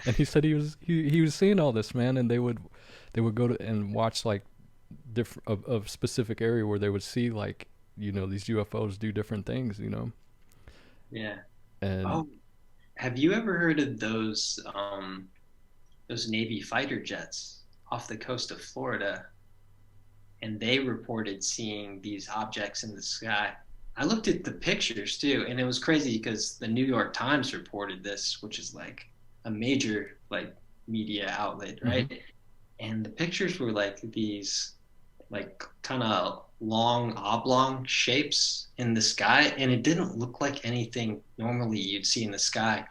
And he said he was seeing all this, man, and they would go to and watch like different of specific area where they would see like, you know, these UFOs do different things, you know. Yeah. And have you ever heard of those Navy fighter jets off the coast of Florida? And they reported seeing these objects in the sky. I looked at the pictures too, and it was crazy because the New York Times reported this, which is like a major like media outlet, right? Mm-hmm. And the pictures were like these like kind of long oblong shapes in the sky, and it didn't look like anything normally you'd see in the sky.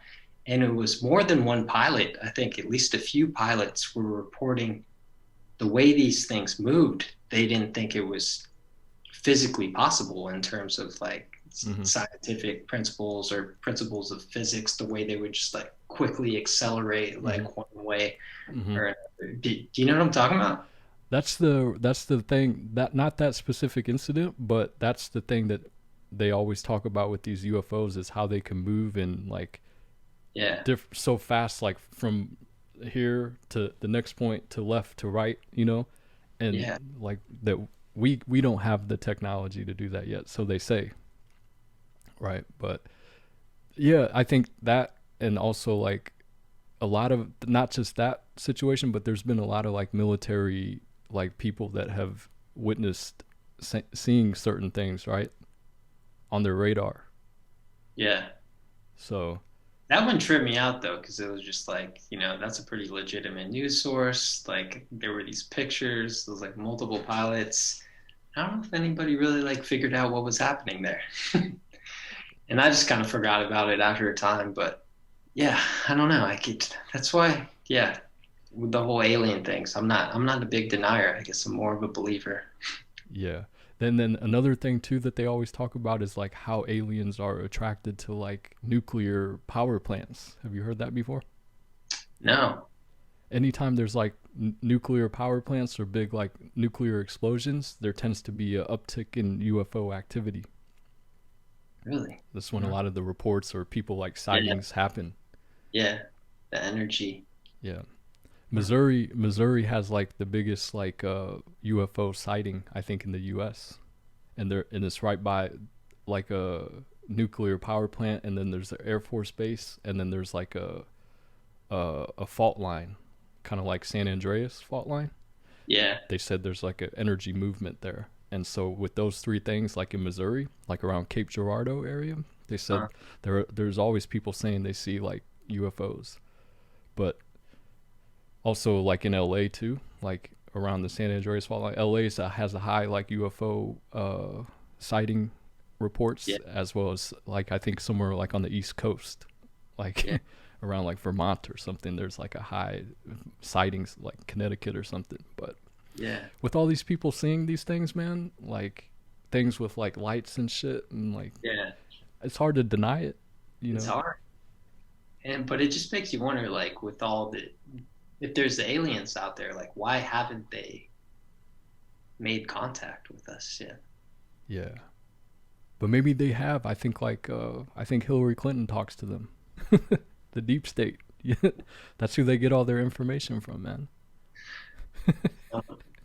And it was more than one pilot. I think at least a few pilots were reporting the way these things moved. They didn't think it was physically possible in terms of like scientific principles or principles of physics, the way they would just like quickly accelerate like one way or another. Do you know what I'm talking about? That's the thing, that not that specific incident, but that's the thing that they always talk about with these UFOs is how they can move and like so fast, like from here to the next point to left to right, you know, and like that we don't have the technology to do that yet, so they say, right? But yeah, I think that, and also like a lot of not just that situation, but there's been a lot of like military like people that have witnessed seeing certain things, right, on their radar. Yeah. So that one tripped me out though, because it was just like, you know, that's a pretty legitimate news source. Like there were these pictures, there was like multiple pilots. I don't know if anybody really like figured out what was happening there. And I just kind of forgot about it after a time. But yeah, I don't know. That's why, yeah, with the whole alien things, I'm not a big denier. I guess I'm more of a believer. Yeah. Then another thing too that they always talk about is like how aliens are attracted to like nuclear power plants. Have you heard that before? No. Anytime there's like nuclear power plants or big like nuclear explosions, there tends to be an uptick in UFO activity. Really? That's when a lot of the reports or people like sightings happen. Yeah, the energy. Yeah. Missouri has like the biggest like UFO sighting, I think, in the US. And it's right by like a nuclear power plant, and then there's the Air Force base, and then there's like a fault line, kind of like San Andreas fault line. Yeah. They said there's like an energy movement there. And so with those three things, like in Missouri, like around Cape Girardeau area, they said there's always people saying they see like UFOs. But also like in LA too, like around the San Andreas fault line, LA has a high like UFO sighting reports, as well as like I think somewhere like on the East Coast, like around like Vermont or something, there's like a high sightings, like Connecticut or something. But with all these people seeing these things, man, like things with like lights and shit, and like it's hard to deny it, you know. It's hard. But it just makes you wonder, like, with all the, if there's the aliens out there, like, why haven't they made contact with us yet? Yeah. But maybe they have. I think Hillary Clinton talks to them. The deep state. That's who they get all their information from, man.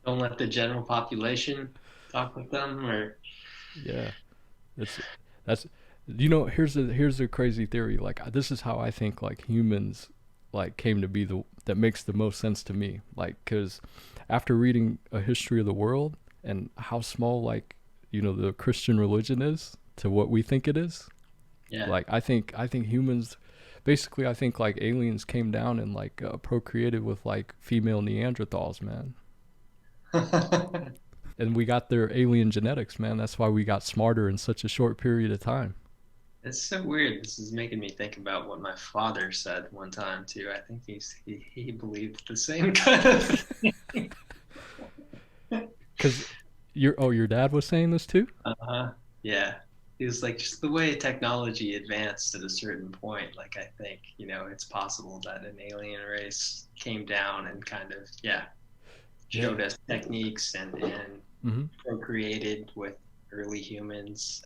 Don't let the general population talk with them, or that's you know, here's a crazy theory. Like this is how I think like humans like came to be that makes the most sense to me. Like, because after reading a history of the world and how small like, you know, the Christian religion is to what we think it is, Yeah. Like I think humans, basically I think like aliens came down and like procreated with like female Neanderthals, man. And we got their alien genetics, man. That's why we got smarter in such a short period of time. It's so weird. This is making me think about what my father said one time too. I think he believed the same kind of thing. Because your dad was saying this too? Yeah. He was like, just the way technology advanced at a certain point, like I think, it's possible that an alien race came down and kind of, showed us techniques and procreated with early humans.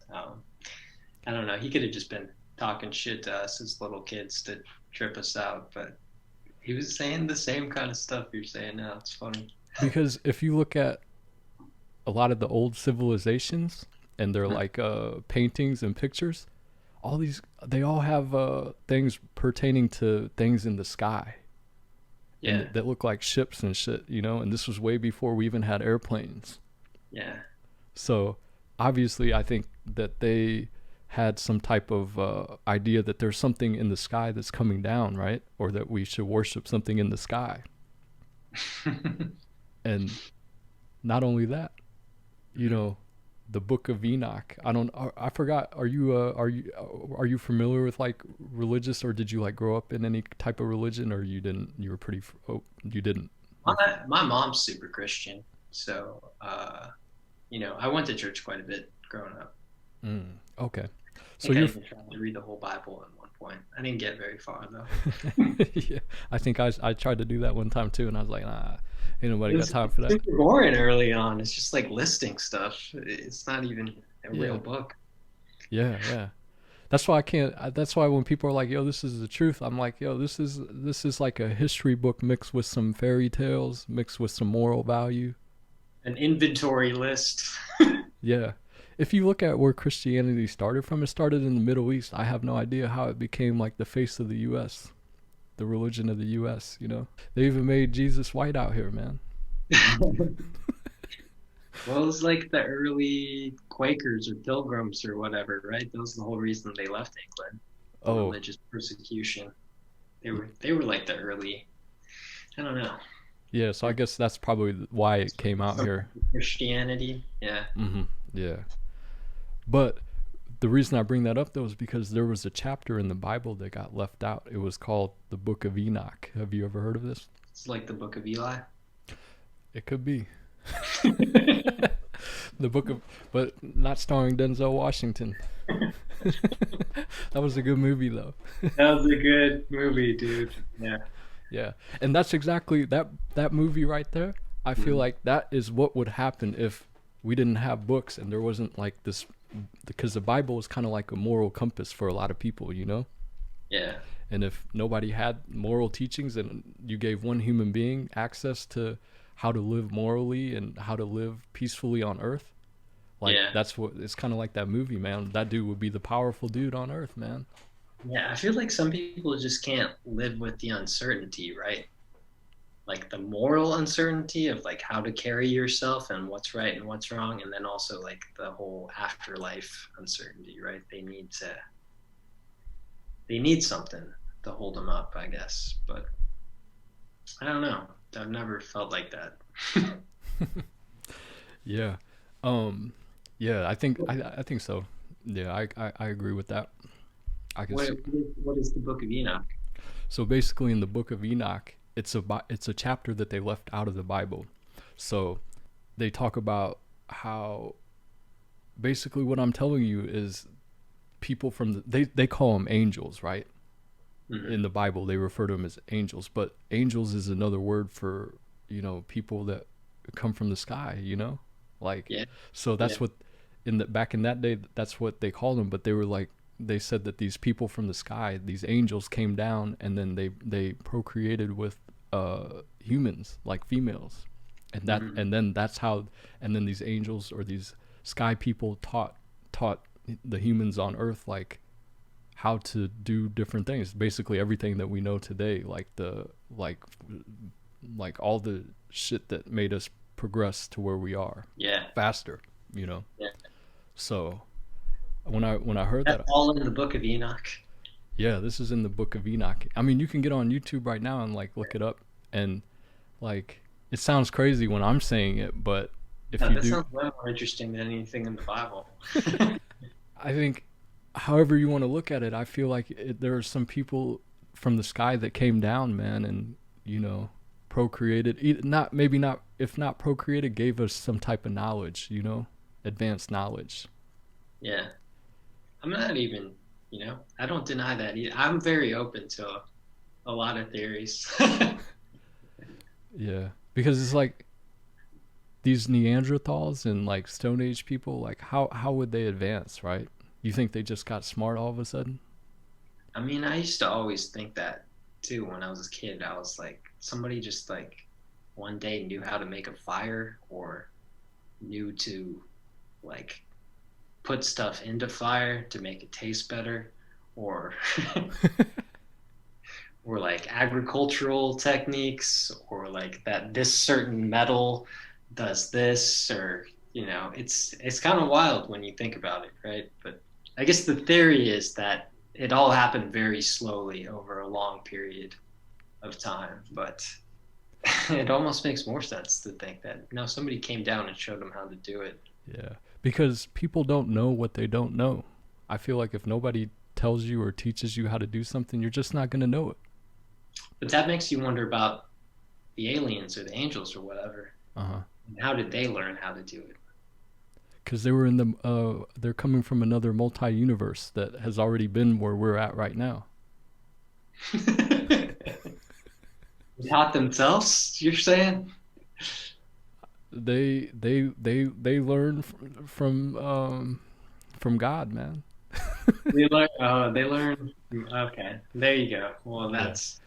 I don't know. He could have just been talking shit to us as little kids to trip us out, but he was saying the same kind of stuff you're saying now. It's funny. Because if you look at a lot of the old civilizations and their like paintings and pictures, they all have things pertaining to things in the sky. Yeah. That look like ships and shit, and this was way before we even had airplanes. Yeah. So obviously I think that they had some type of idea that there's something in the sky that's coming down, right? Or that we should worship something in the sky. And not only that, the Book of Enoch. I forgot. Are you familiar with like religious, or did you like grow up in any type of religion, or you didn't? You were pretty. You didn't. My mom's super Christian, so I went to church quite a bit growing up. Okay. So I even tried to read the whole Bible at one point. I didn't get very far though. Yeah, I think I tried to do that one time too, and I was like, nah. Ain't nobody got time for that. It's super boring early on. It's just like listing stuff. It's not even a real book. Yeah. That's why I can't. That's why when people are like, "Yo, this is the truth," I'm like, "Yo, this is like a history book mixed with some fairy tales, mixed with some moral value." An inventory list. Yeah. If you look at where Christianity started from, it started in the Middle East. I have no idea how it became like the face of the U.S., the religion of the U.S., They even made Jesus white out here, man. Well, it was like the early Quakers or Pilgrims or whatever, right? That was the whole reason they left England. Religious persecution. They were like the early, I don't know. Yeah, so I guess that's probably why it came out here. Christianity, yeah. Yeah. But the reason I bring that up, though, is because there was a chapter in the Bible that got left out. It was called the Book of Enoch. Have you ever heard of this? It's like the Book of Eli. It could be. But not starring Denzel Washington. That was a good movie, though. That was a good movie, dude. Yeah. Yeah, and that's exactly that movie right there. I feel like that is what would happen if we didn't have books and there wasn't like this, because the Bible is kind of like a moral compass for a lot of people, Yeah. And if nobody had moral teachings and you gave one human being access to how to live morally and how to live peacefully on earth, that's what it's kind of like that movie, man. That dude would be the powerful dude on earth, man. Yeah, I feel like some people just can't live with the uncertainty, right? Like the moral uncertainty of like how to carry yourself and what's right and what's wrong, and then also like the whole afterlife uncertainty, right? They need something to hold them up, I guess. But I don't know. I've never felt like that. Yeah. Yeah, I think so. Yeah, I agree with that. What is the Book of Enoch? So basically in the Book of Enoch, it's a chapter that they left out of the Bible. So they talk about how basically what I'm telling you is people from they call them angels, right? Mm-hmm. In the Bible they refer to them as angels, but angels is another word for, people that come from the sky, So that's what back in that day, that's what they called them, but they said that these people from the sky, these angels, came down and then they procreated with humans, like females, and and then these angels or these sky people taught the humans on earth like how to do different things, basically everything that we know today, like all the shit that made us progress to where we are faster, So when I heard That's that, all in the Book of Enoch. yeah, this is in the Book of Enoch. I mean, you can get on YouTube right now and like look it up, and like it sounds crazy when I'm saying it, but if Yeah, you that do, sounds way more interesting than anything in the Bible. I think, however you want to look at it, I feel like there are some people from the sky that came down, man, and procreated. Not maybe not if not procreated, gave us some type of knowledge, advanced knowledge. Yeah. I'm not even, I don't deny that either. I'm very open to a lot of theories. Yeah, because it's like these Neanderthals and like Stone Age people, like how would they advance, right? You think they just got smart all of a sudden? I mean, I used to always think that too when I was a kid. I was like, somebody just like one day knew how to make a fire or knew to like put stuff into fire to make it taste better or or like agricultural techniques or like that this certain metal does this or it's kind of wild when you think about it, right? But I guess the theory is that it all happened very slowly over a long period of time, but it almost makes more sense to think that somebody came down and showed them how to do it. Yeah, because people don't know what they don't know. I feel like if nobody tells you or teaches you how to do something, you're just not going to know it. But that makes you wonder about the aliens or the angels or whatever. Uh-huh. How did they learn how to do it? Because they're coming from another multi-universe that has already been where we're at right now. Taught themselves, you're saying? They learn from God, man. They learn. Okay, there you go. Well, that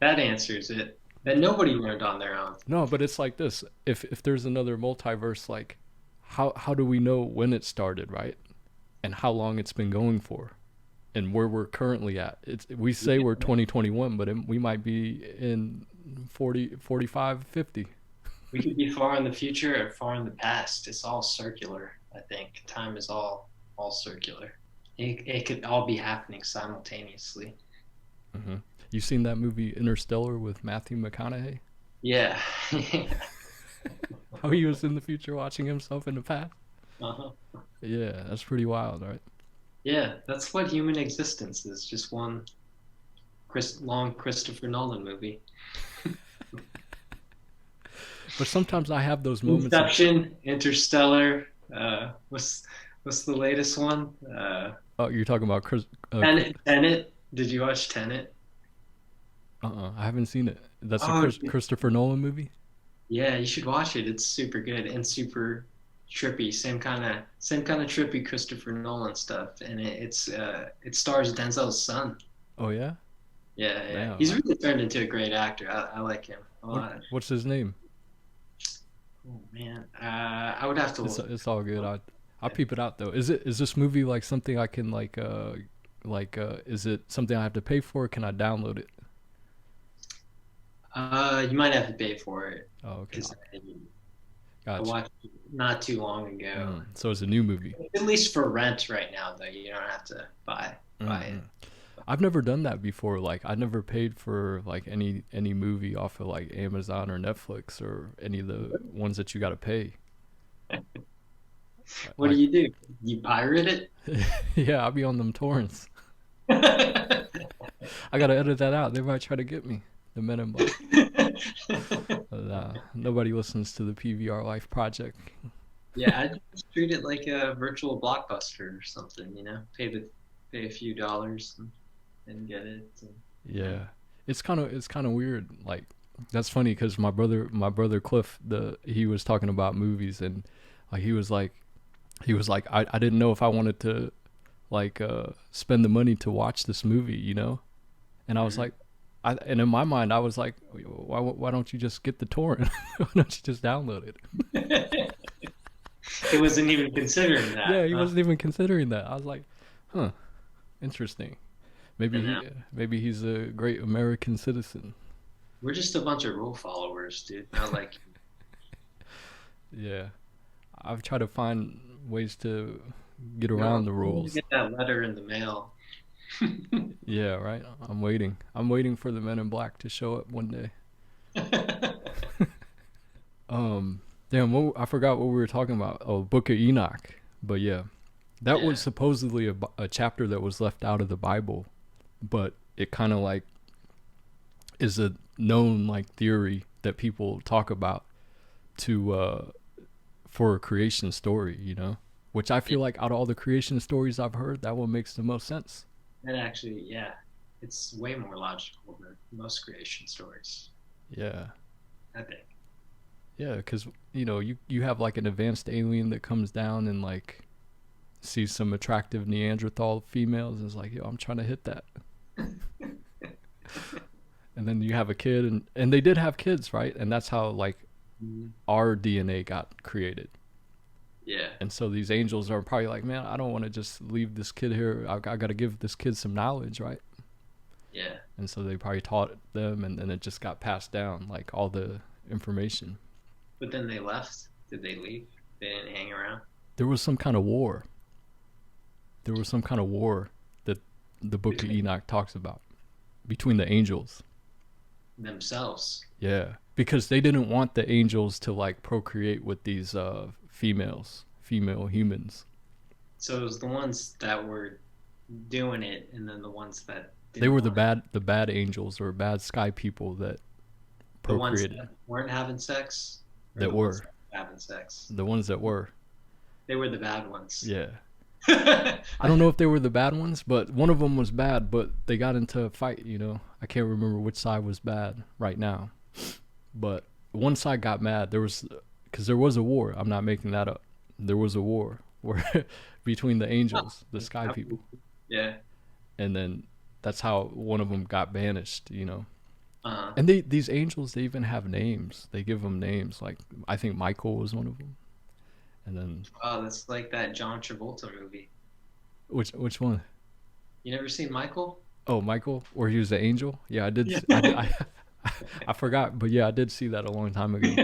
answers it. That nobody learned on their own. No, but it's like this. If there's another multiverse, like how do we know when it started, right? And how long it's been going for, and where we're currently at. We say we're 2021, but we might be in 40, 45, 50. We could be far in the future or far in the past. It's all circular. I think time is all circular. It could all be happening simultaneously. Mm-hmm. You seen that movie Interstellar with Matthew McConaughey? Yeah. How he was in the future watching himself in the past? Uh-huh. Yeah, that's pretty wild, right? Yeah, that's what human existence is. Just one long Christopher Nolan movie. But sometimes I have those moments. Inception, Interstellar. What's the latest one? Oh, you're talking about Tenet. Did you watch Tenet? I haven't seen it. That's a Christopher Nolan movie? Yeah, you should watch it. It's super good and super trippy. Same kind of trippy Christopher Nolan stuff. And it stars Denzel's son. Oh yeah? Yeah. Damn. He's really turned into a great actor. I like him a lot. What's his name? Oh man, I would have to look. It's all good. I'll peep it out though. Is this movie like something I can is it something I have to pay for? Or can I download it? You might have to pay for it. Oh, okay. I watched it not too long ago. So it's a new movie. At least for rent right now, though. You don't have to buy it. I've never done that before. Like I never paid for like any movie off of like Amazon or Netflix or any of the ones that you got to pay. What do you do? You pirate it? Yeah, I'll be on them torrents. I gotta edit that out. They might try to get me. The Men in Black. But, nobody listens to the P.V.R LYFE Project. Yeah, I just treat it like a virtual Blockbuster or something. Pay a few dollars and get it. Yeah, it's kind of weird. Like that's funny because my brother Cliff, he was talking about movies and like he was like I didn't know if I wanted to like spend the money to watch this movie, and I was like. And in my mind, I was like, why don't you just get the torrent? Why don't you just download it? It wasn't even considering that. Yeah, he wasn't even considering that. I was like, huh, interesting. Maybe he's a great American citizen. We're just a bunch of rule followers, dude. Not like Yeah. I've tried to find ways to get around the rules. Get that letter in the mail. Yeah, right. I'm waiting for the Men in Black to show up one day. Damn, I forgot what we were talking about. Oh, Book of Enoch. But yeah, that was supposedly a chapter that was left out of the Bible, but it kind of like is a known like theory that people talk about to for a creation story, you know, which I feel like out of all the creation stories I've heard, that one makes the most sense. And actually, yeah, it's way more logical than most creation stories. Yeah, I think. Yeah, because you know you have like an advanced alien that comes down and like sees some attractive Neanderthal females and is like, yo, I'm trying to hit that. And then you have a kid, and they did have kids, right? And that's how like our DNA got created. Yeah. And so these angels are probably like, man, I don't want to just leave this kid here. I got to give this kid some knowledge, right? Yeah. And so they probably taught them, and then it just got passed down, like all the information. But then they left. Did they leave? They didn't hang around? There was some kind of war. There was some kind of war that the Book of Enoch talks about between the angels. Themselves. Yeah, because they didn't want the angels to like procreate with these female humans. So it was the ones that were doing it, and then the ones that didn't. They were the bad angels or bad sky people that procreated. The ones that weren't having sex. That were having sex. The ones that were. They were the bad ones. Yeah. I don't know if they were the bad ones, but one of them was bad, but they got into a fight, you know. I can't remember which side was bad right now. But one side got mad. Because there was a war. I'm not making that up. There was a war between the angels, the sky people. Yeah. And then that's how one of them got banished, you know. Uh-huh. And these angels, they even have names. They give them names. Like, I think Michael was one of them. And then, oh, that's like that John Travolta movie. Which one? You never seen Michael? Oh, Michael, where he was the angel. Yeah, I did. Yeah. I forgot, but yeah, I did see that a long time ago.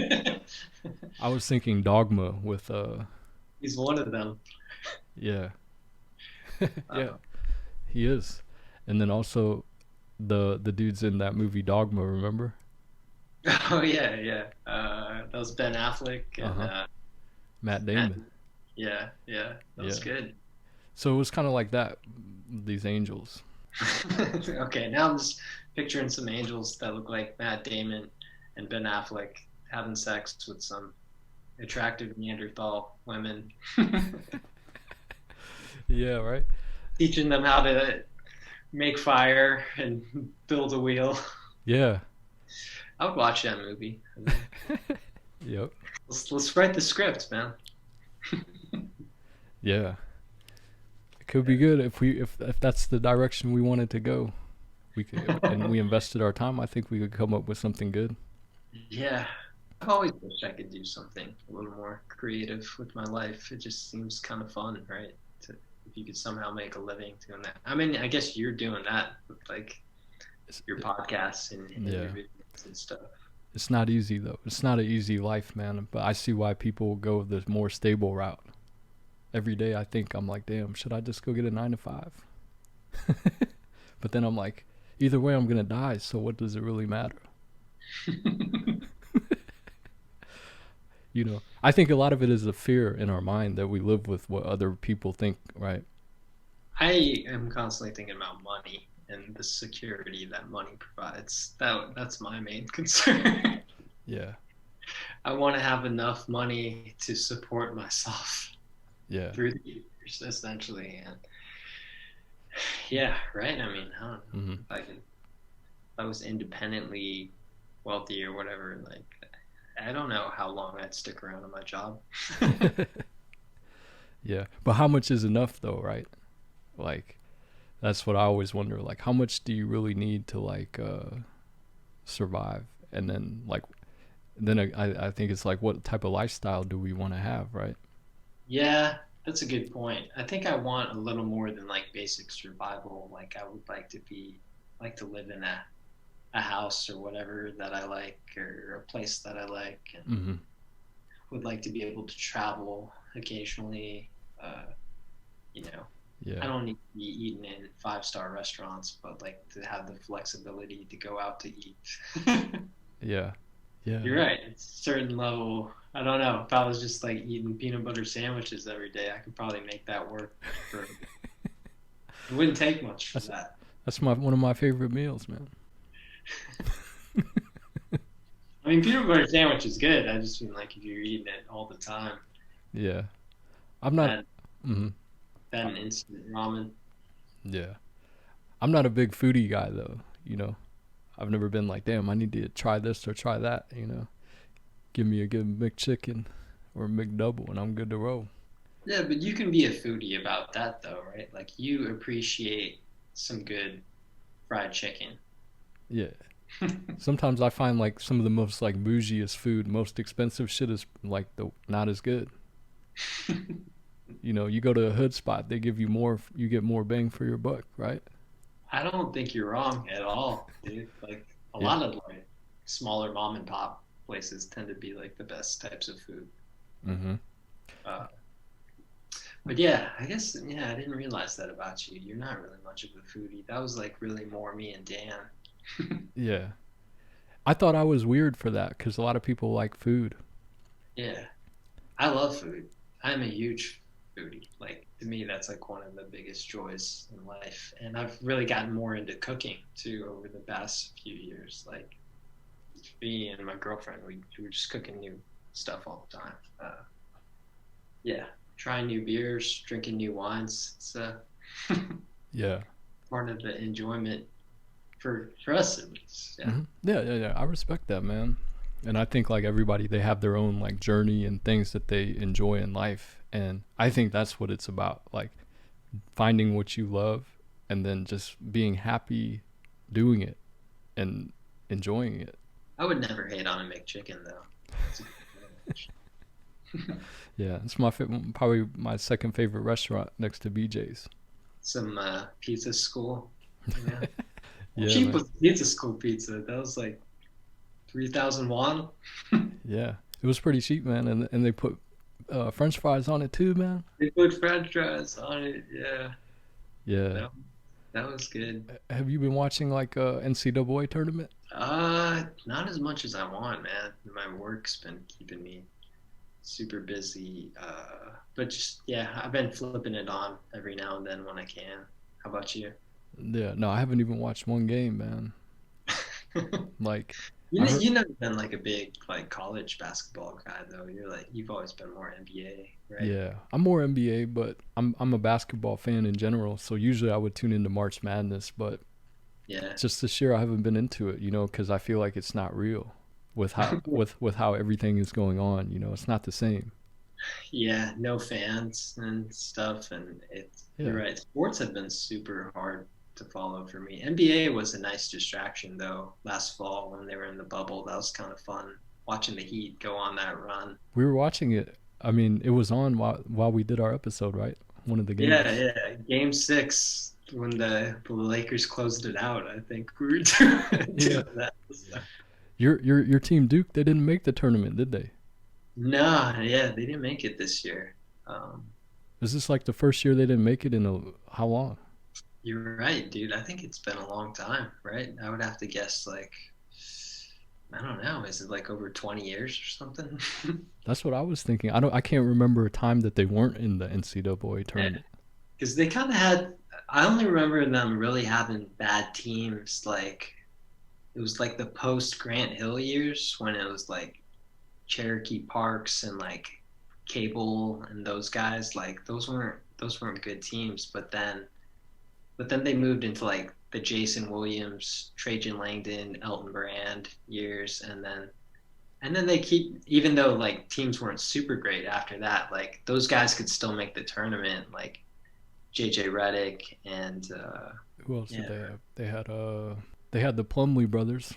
I was thinking Dogma with. He's one of them. Yeah. Yeah, he is, and then also, the dudes in that movie Dogma. Remember? Oh yeah. That was Ben Affleck and. Matt Damon. Yeah, that was good. So it was kind of like that, these angels. Okay, now I'm just picturing some angels that look like Matt Damon and Ben Affleck having sex with some attractive Neanderthal women. Yeah, right? Teaching them how to make fire and build a wheel. Yeah. I would watch that movie. Yep. Let's write the script, man. Yeah, it could be good if that's the direction we wanted to go. We could, and we invested our time. I think we could come up with something good. Yeah, I've always wished I could do something a little more creative with my life. It just seems kind of fun, right? If you could somehow make a living doing that. I mean, I guess you're doing that with like your podcasts and your videos and stuff. It's not easy though. It's not an easy life, man. But I see why people go the more stable route. Every day I think, I'm like, damn, should I just go get a 9 to 5? But then I'm like, either way I'm gonna die, so what does it really matter? You know, I think a lot of it is a fear in our mind that we live with what other people think, right? I am constantly thinking about money and the security that money provides. That's my main concern. Yeah. I want to have enough money to support myself. Yeah. Through the years, essentially, and yeah, right. I mean, I don't know. If I was independently wealthy or whatever, like, I don't know how long I'd stick around in my job. Yeah, but how much is enough though, right? Like, that's what I always wonder. Like, how much do you really need to like survive? And then I think it's like, what type of lifestyle do we want to have, right? Yeah, that's a good point. I think I want a little more than like basic survival. Like, I would like to live in a house or whatever that I like, or a place that I like, and would like to be able to travel occasionally. I don't need to be eating in 5-star restaurants, but like to have the flexibility to go out to eat. Yeah. Yeah. You're right. It's a certain level. I don't know. If I was just like eating peanut butter sandwiches every day, I could probably make that work. It wouldn't take much for that. That's one of my favorite meals, man. I mean, peanut butter sandwich is good. I just mean like if you're eating it all the time. Yeah. I'm not. That and instant ramen. Yeah. I'm not a big foodie guy though. You know, I've never been like, damn, I need to try this or try that. You know, give me a good McChicken or McDouble and I'm good to roll. Yeah, but you can be a foodie about that though, right? Like you appreciate some good fried chicken. Yeah. Sometimes I find like some of the most like bougiest food, most expensive shit is like not as good. You know, you go to a hood spot, they give you more, you get more bang for your buck, right? I don't think you're wrong at all, dude. Like a lot of like smaller mom and pop places tend to be like the best types of food. But yeah, I guess I didn't realize that about you. You're not really much of a foodie. That was like really more me and Dan. Yeah. I thought I was weird for that because a lot of people like food. Yeah. I love food. I'm a huge foodie. Like to me, that's like one of the biggest joys in life. And I've really gotten more into cooking too over the past few years. Like me and my girlfriend, we were just cooking new stuff all the time. Trying new beers, drinking new wines. It's part of the enjoyment for us at least. Yeah. I respect that, man. And I think like everybody, they have their own like journey and things that they enjoy in life. And I think that's what it's about. Like finding what you love and then just being happy doing it and enjoying it. I would never hate on a McChicken though. Yeah, it's probably my second favorite restaurant next to BJ's. Some pizza school. Yeah, cheap was pizza school pizza. That was like 3,000 won. Yeah, it was pretty cheap, man, and they put French fries on it too, man. They put French fries on it. Yeah. That was good. Have you been watching like a NCAA tournament? Not as much as I want, man. My work's been keeping me super busy. But just I've been flipping it on every now and then when I can. How about you? Yeah, no, I haven't even watched one game, man. Like you've never been like a big like college basketball guy though. You've always been more NBA, right? Yeah, I'm more NBA, but I'm a basketball fan in general. So usually I would tune into March Madness, but just this year I haven't been into it, you know, because I feel like it's not real with how with how everything is going on. You know, it's not the same. Yeah, no fans and stuff, and you're right. Sports have been super hard to follow for me. NBA was a nice distraction though last fall when they were in the bubble. That was kind of fun watching the Heat go on that run. We were watching it. I mean, it was on while we did our episode, right? One of the games. Yeah. Game 6 when the Lakers closed it out. I think we were doing that. Your team Duke, they didn't make the tournament, did they? No, they didn't make it this year. Is this like the first year they didn't make it in how long? You're right, dude. I think it's been a long time, right? I would have to guess like, I don't know. Is it like over 20 years or something? That's what I was thinking. I can't remember a time that they weren't in the NCAA tournament. Because they kind of had, I only remember them really having bad teams. Like, it was like the post Grant Hill years when it was like Cherokee Parks and like Cable and those guys. Like those weren't good teams. But then they moved into like the Jason Williams, Trajan Langdon, Elton Brand years, and then they keep, even though like teams weren't super great after that, like those guys could still make the tournament, like JJ Redick and who else did they have? They had the Plumlee brothers.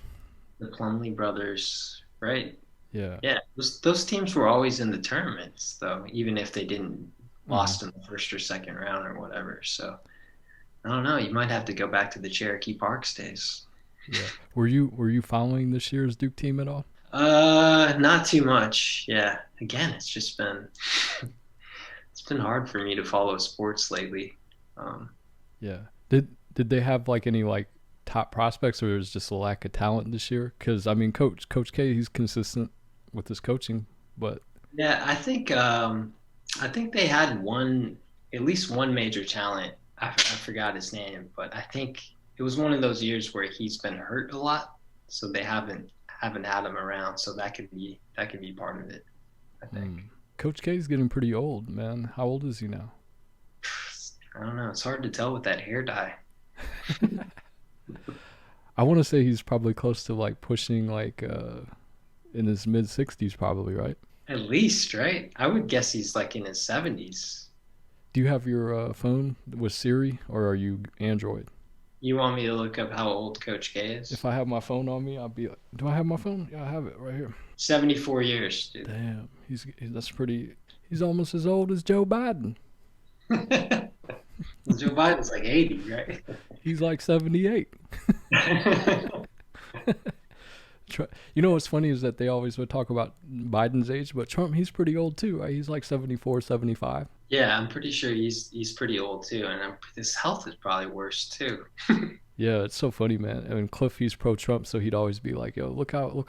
The Plumlee brothers, right? Yeah. Yeah, those teams were always in the tournaments though, even if they didn't lost in the first or second round or whatever. So I don't know. You might have to go back to the Cherokee Parks days. Yeah. Were you following this year's Duke team at all? Not too much. Yeah. Again, it's been hard for me to follow sports lately. Yeah. Did they have like any like top prospects, or is just a lack of talent this year? Because I mean, Coach K, he's consistent with his coaching, but yeah, I think they had at least one major talent. I forgot his name, but I think it was one of those years where he's been hurt a lot, so they haven't had him around. So that could be part of it, I think. Coach K is getting pretty old, man. How old is he now? I don't know. It's hard to tell with that hair dye. I want to say he's probably close to like pushing like in his mid 60s probably, right? At least, right? I would guess he's like in his 70s. Do you have your phone with Siri, or are you Android? You want me to look up how old Coach K is? If I have my phone on me, I'll be like, do I have my phone? Yeah, I have it right here. 74 years, dude. Damn, that's pretty. He's almost as old as Joe Biden. Joe Biden's like 80, right? He's like 78. You know what's funny is that they always would talk about Biden's age, but Trump, he's pretty old too, right? He's like 74, 75. Yeah, I'm pretty sure he's pretty old too, and his health is probably worse too. Yeah, it's so funny, man. I mean, Cliff, he's pro-Trump, so he'd always be like, "Yo, look how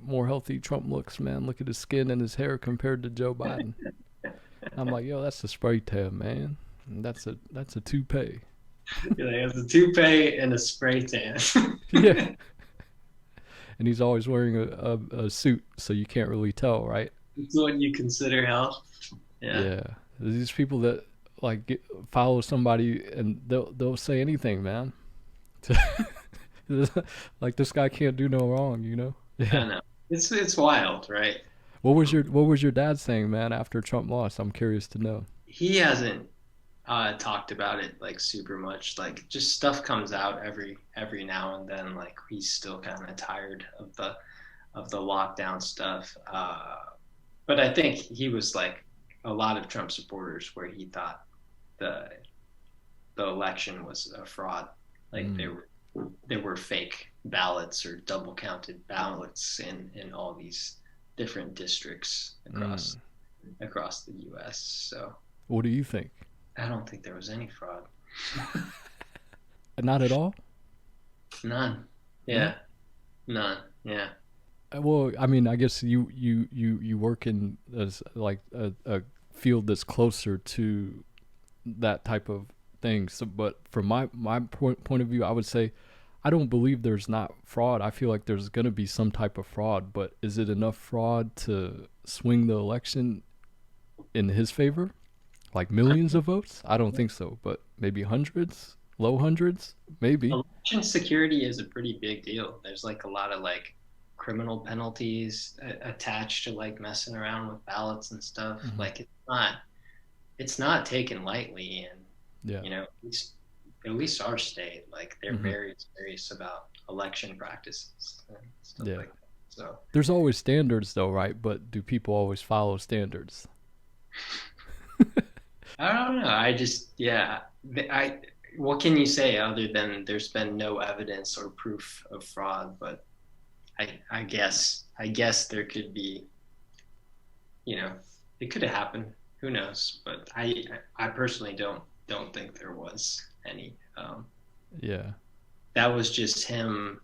more healthy Trump looks, man. Look at his skin and his hair compared to Joe Biden." I'm like, "Yo, that's a spray tan, man. And that's a toupee." You're like, it's a toupee and a spray tan. Yeah. And he's always wearing a suit, so you can't really tell, right? It's what you consider health. Yeah. Yeah. These people that like follow somebody and they'll say anything, man. Like this guy can't do no wrong, you know? Yeah. I know. It's wild, right? What was your dad saying, man, after Trump lost? I'm curious to know. He hasn't talked about it like super much. Like just stuff comes out every now and then. Like he's still kind of tired of the lockdown stuff. But I think he was like a lot of Trump supporters, where he thought the election was a fraud. Like there were fake ballots or double counted ballots in all these different districts across the U.S. So what do you think? I don't think there was any fraud. Not at all? None. Yeah. None. Yeah. Well, I mean, I guess you work in as like a field that's closer to that type of thing. So, but from my point of view, I would say I don't believe there's not fraud. I feel like there's going to be some type of fraud, but is it enough fraud to swing the election in his favor? Like millions of votes? I don't think so, but maybe hundreds, low hundreds, maybe. Election security is a pretty big deal. There's like a lot of like criminal penalties attached to like messing around with ballots and stuff. Mm-hmm. Like it's not taken lightly, and yeah, you know, at least our state, like they're very serious about election practices and stuff like that. So there's always standards though, right? But do people always follow standards? I don't know. What can you say other than there's been no evidence or proof of fraud? But I guess there could be, you know, it could have happened. Who knows? But I personally don't think there was any. Yeah. That was just him.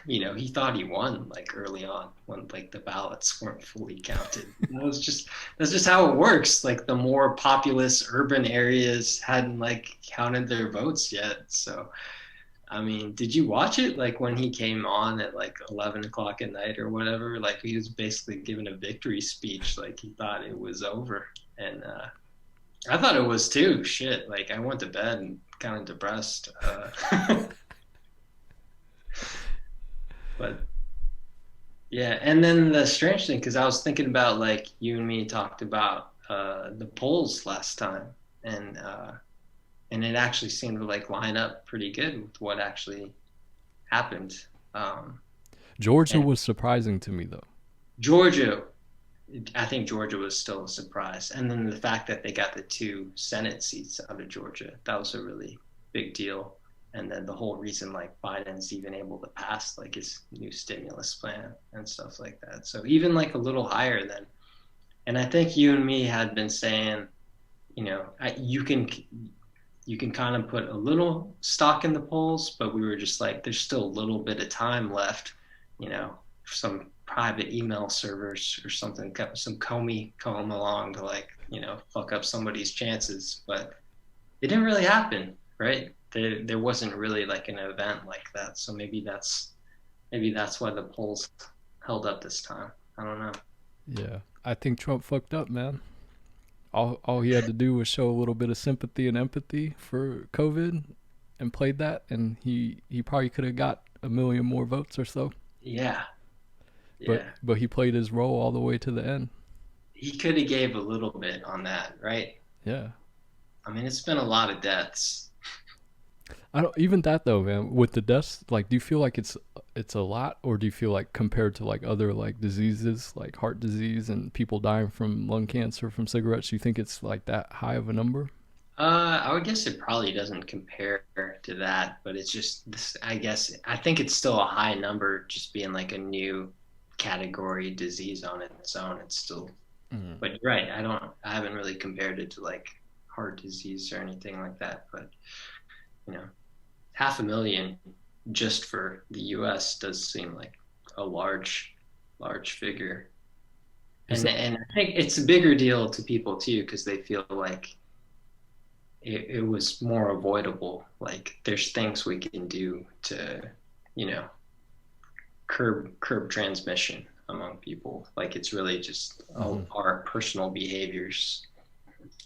You know, he thought he won like early on when like the ballots weren't fully counted. That's just how it works. Like the more populous urban areas hadn't like counted their votes yet. So, I mean, did you watch it? Like when he came on at like 11 o'clock at night or whatever, like he was basically giving a victory speech. Like he thought it was over. And I thought it was too. Shit. Like I went to bed and kind of depressed. But yeah, and then the strange thing, because I was thinking about like you and me talked about the polls last time, and it actually seemed to like line up pretty good with what actually happened. Georgia was surprising to me though. I think Georgia was still a surprise, and then the fact that they got the 2 Senate seats out of Georgia, that was a really big deal. And then the whole reason like Biden's even able to pass like his new stimulus plan and stuff like that. So even like a little higher than, and I think you and me had been saying you can kind of put a little stock in the polls, but we were just like, there's still a little bit of time left, some private email servers or something, some Comey come along to like, fuck up somebody's chances, but it didn't really happen, right? There wasn't really like an event like that. So maybe that's why the polls held up this time. I don't know. Yeah, I think Trump fucked up, man. All he had to do was show a little bit of sympathy and empathy for COVID and played that, and he probably could have got 1 million more votes or so. Yeah. But he played his role all the way to the end. He could have gave a little bit on that, right? Yeah. I mean, it's been a lot of deaths. I don't even that though, man. With the deaths, like, do you feel like it's a lot, or do you feel like compared to like other like diseases, like heart disease and people dying from lung cancer from cigarettes, do you think it's like that high of a number? I would guess it probably doesn't compare to that, but it's just this. I think it's still a high number, just being like a new category disease on its own. It's still, but you're right. I haven't really compared it to like heart disease or anything like that, but 500,000 just for the U.S. does seem like a large figure, and I think it's a bigger deal to people too, because they feel like it was more avoidable. Like there's things we can do to, curb transmission among people. Like it's really just our personal behaviors.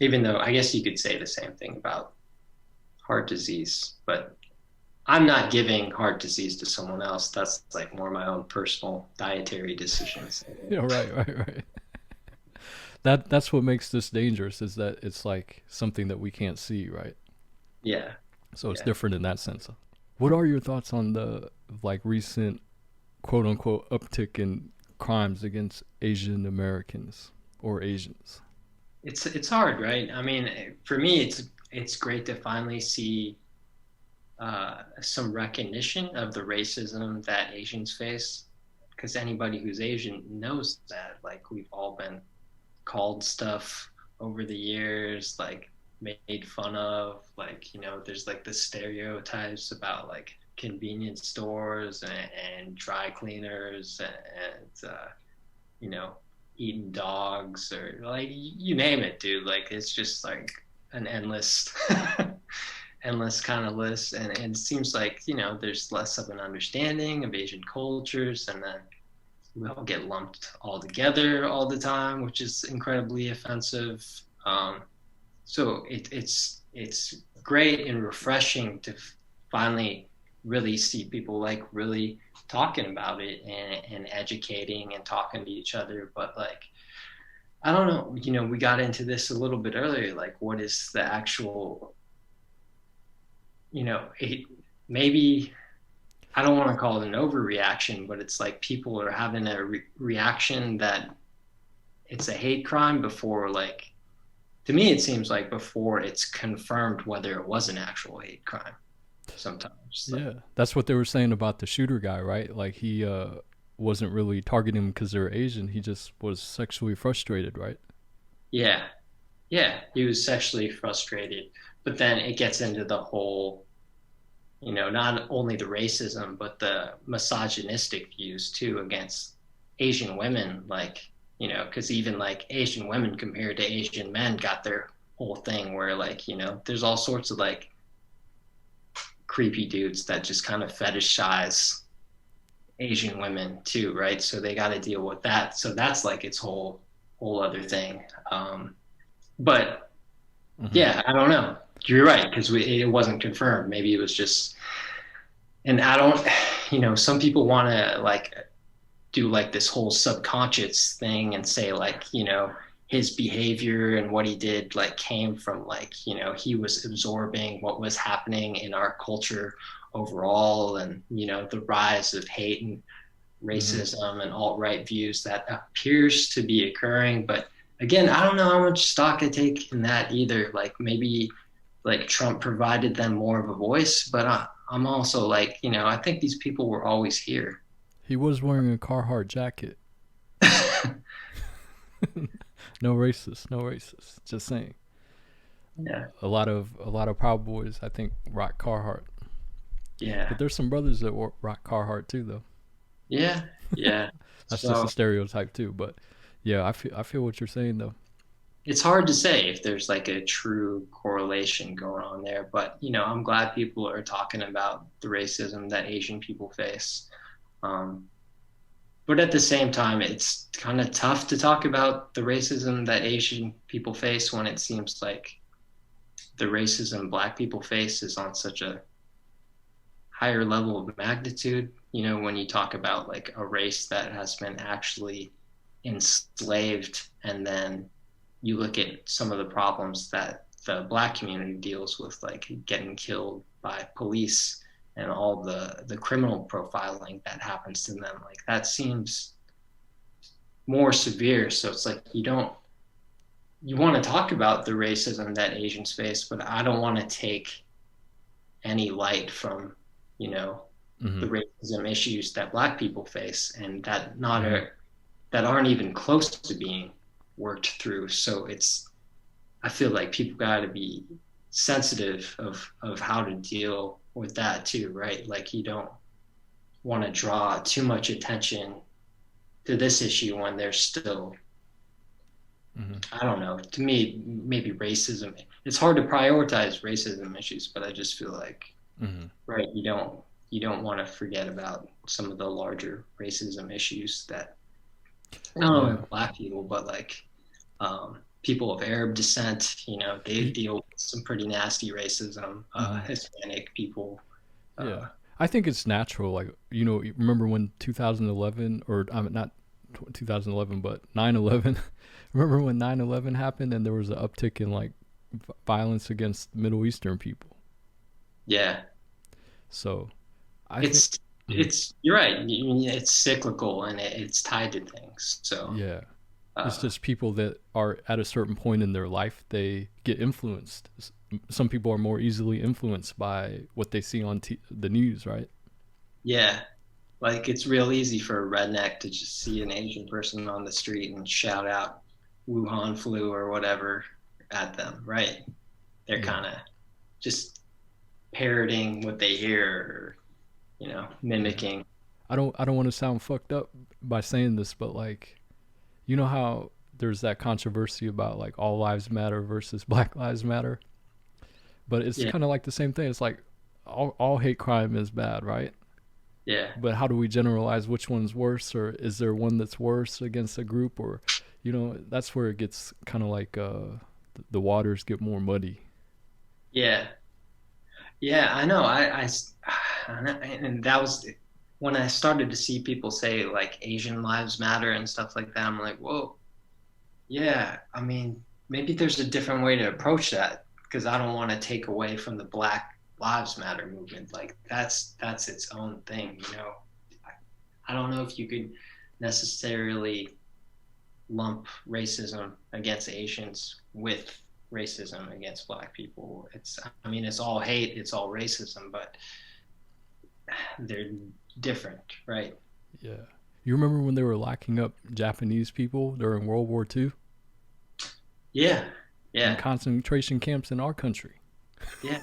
Even though I guess you could say the same thing about heart disease, but I'm not giving heart disease to someone else. That's like more my own personal dietary decisions. Yeah, right. That's what makes this dangerous, is that it's like something that we can't see, right? Yeah. So it's different in that sense. What are your thoughts on the like recent quote unquote uptick in crimes against Asian Americans or Asians? It's hard, right? I mean, for me, it's great to finally see some recognition of the racism that Asians face, because anybody who's Asian knows that. Like we've all been called stuff over the years, like made fun of, like there's like the stereotypes about like convenience stores and dry cleaners and eating dogs, or like you name it, dude. Like it's just like an endless kind of list, and it seems like there's less of an understanding of Asian cultures, and then we all get lumped all together all the time, which is incredibly offensive. So it's great and refreshing to finally really see people like really talking about it and educating and talking to each other. But like, I don't know, we got into this a little bit earlier, like what is the actual, maybe, I don't want to call it an overreaction, but it's like people are having a reaction that it's a hate crime before, like, to me, it seems like before it's confirmed whether it was an actual hate crime sometimes. Yeah, that's what they were saying about the shooter guy, right? Like he wasn't really targeting them because they're Asian. He just was sexually frustrated, right? Yeah, he was sexually frustrated. But then it gets into the whole, not only the racism, but the misogynistic views too against Asian women. Like, because even like Asian women compared to Asian men got their whole thing where like, there's all sorts of like creepy dudes that just kind of fetishize Asian women too, right? So they got to deal with that. So that's like its whole other thing. But yeah, I don't know. You're right, because it wasn't confirmed. Maybe it was just, and I don't, some people want to like do like this whole subconscious thing and say like, his behavior and what he did like came from like, he was absorbing what was happening in our culture overall, and the rise of hate and racism and alt-right views that appears to be occurring. But again, I don't know how much stock I take in that either. Like maybe like Trump provided them more of a voice, but I'm also like, I think these people were always here. He was wearing a Carhartt jacket. No racist, just saying. Yeah. A lot of Proud Boys, I think, rock Carhartt. Yeah. But there's some brothers that rock Carhartt too, though. Yeah. Yeah. That's just a stereotype too. But yeah, I feel what you're saying though. It's hard to say if there's like a true correlation going on there, but I'm glad people are talking about the racism that Asian people face. But at the same time, it's kind of tough to talk about the racism that Asian people face when it seems like the racism Black people face is on such a higher level of magnitude. When you talk about like a race that has been actually enslaved, and then you look at some of the problems that the Black community deals with, like getting killed by police and all the criminal profiling that happens to them, like that seems more severe. So it's like you want to talk about the racism that Asians face, but I don't want to take any light from the racism issues that Black people face, and that that aren't even close to being worked through. So I feel like people got to be sensitive of how to deal with that too, right? Like you don't want to draw too much attention to this issue when there's still, I don't know, to me, maybe racism. It's hard to prioritize racism issues, but I just feel like, right, you don't want to forget about some of the larger racism issues that, not only Black people, but like people of Arab descent, they deal with some pretty nasty racism, Hispanic people. Yeah. I think it's natural. Like, remember when 2011, or not 2011, but 9/11, remember when 9/11 happened and there was an uptick in like violence against Middle Eastern people? Yeah. So you're right. It's cyclical and it's tied to things. So yeah. It's just people that are at a certain point in their life, they get influenced. Some people are more easily influenced by what they see on the news, right? Yeah. Like it's real easy for a redneck to just see an Asian person on the street and shout out Wuhan flu or whatever at them, right? They're kind of just parroting what they hear, or, mimicking. I don't want to sound fucked up by saying this, but like, you know how there's that controversy about like all lives matter versus Black lives matter? But it's kind of like the same thing. It's like all hate crime is bad, right? Yeah. But how do we generalize which one's worse, or is there one that's worse against a group? Or, that's where it gets kind of like the waters get more muddy. Yeah. Yeah, I know. And that was when I started to see people say like Asian lives matter and stuff like that. I'm like, whoa, yeah. I mean, maybe there's a different way to approach that, because I don't want to take away from the Black Lives Matter movement. Like that's its own thing, I don't know if you could necessarily lump racism against Asians with racism against Black people. It's all hate, it's all racism, but they're different, right? Yeah. You remember when they were locking up Japanese people during World War II? Yeah. Yeah. In concentration camps in our country. Yeah.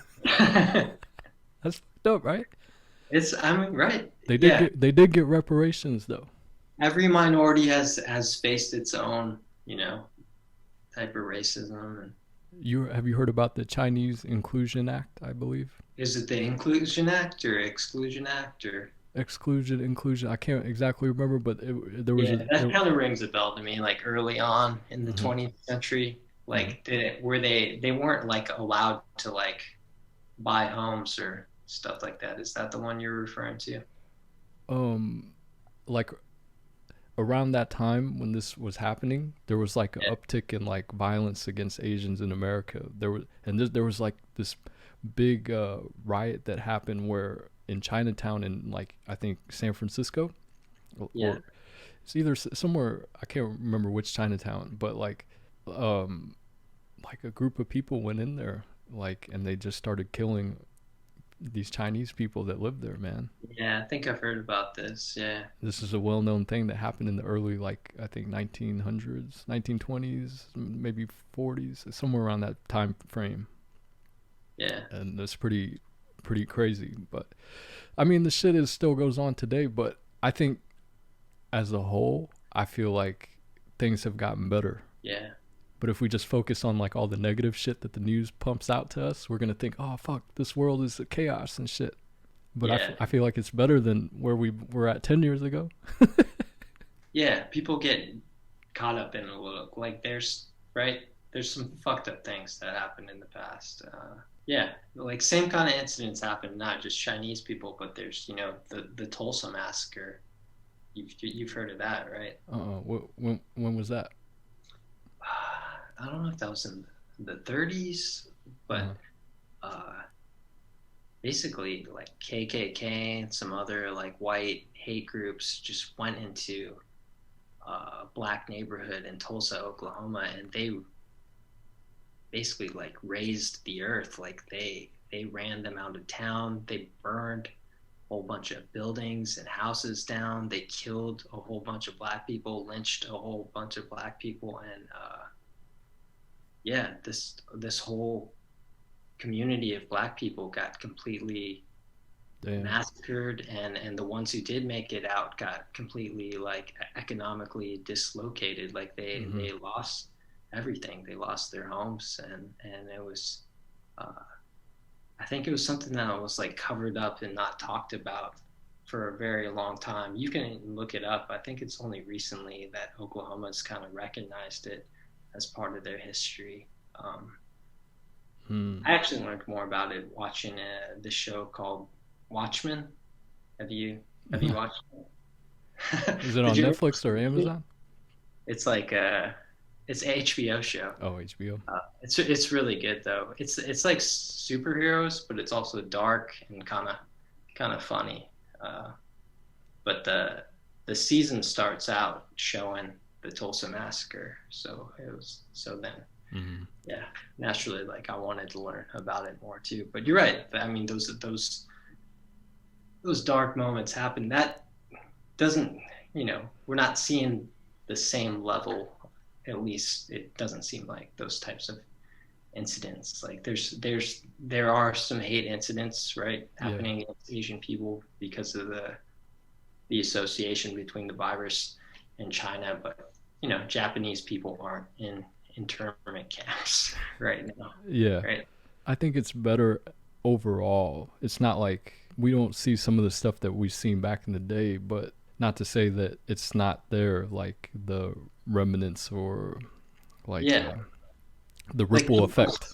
That's fucked up, right? Right. They did get reparations though. Every minority has faced its own, type of racism. And have you heard about the Chinese Inclusion Act, I believe? Is it the Inclusion Act or Exclusion Act or inclusion? I can't exactly remember, but there was that kind of rings a bell to me. Like early on in the 20th century, like they weren't like allowed to like buy homes or stuff like that. Is that the one you're referring to? Like around that time when this was happening, there was like an uptick in like violence against Asians in America. There was like this big riot that happened where in Chinatown in like I think San Francisco, or it's either somewhere, I can't remember which Chinatown, but like a group of people went in there like and they just started killing these Chinese people that live there, man. Yeah, I think I've heard about this. Yeah. This is a well-known thing that happened in the early, like, I think 1900s, 1920s, maybe 40s, somewhere around that time frame. Yeah. And it's pretty crazy. But I mean, the shit still goes on today, but I think as a whole, I feel like things have gotten better. Yeah. But if we just focus on like all the negative shit that the news pumps out to us, we're going to think, oh, fuck, this world is a chaos and shit. But yeah. I feel like it's better than where we were at 10 years ago. Yeah, people get caught up in a little, like there's some fucked up things that happened in the past. Yeah, like same kind of incidents happen, not just Chinese people, but there's, the Tulsa massacre. You've heard of that, right? When was that? I don't know if that was in the 30s, but basically like KKK and some other like white hate groups just went into a black neighborhood in Tulsa, Oklahoma, and they basically like razed the earth. Like they ran them out of town. They burned a whole bunch of buildings and houses down. They killed a whole bunch of black people, lynched a whole bunch of black people, and yeah, this whole community of black people got completely massacred, and the ones who did make it out got completely like economically dislocated. Like they lost everything. They lost their homes, and it was I think it was something that was like covered up and not talked about for a very long time. You can look it up. I think it's only recently that Oklahoma's kind of recognized it as part of their history. I actually learned more about it watching this show called Watchmen. Have you watched it? Is it on Netflix or Amazon? It's like it's an HBO show. Oh, HBO. It's really good though. It's like superheroes, but it's also dark and kind of funny. But the season starts out showing the Tulsa massacre, so yeah, naturally, like I wanted to learn about it more too. But you're right. I mean, those dark moments happen. That doesn't, we're not seeing the same level. At least it doesn't seem like those types of incidents. Like there are some hate incidents, right, happening against Asian people because of the association between the virus and China. But Japanese people aren't in internment camps right now. Yeah. Right. I think it's better overall. It's not like we don't see some of the stuff that we've seen back in the day, but not to say that it's not there, like the remnants or like the ripple effect.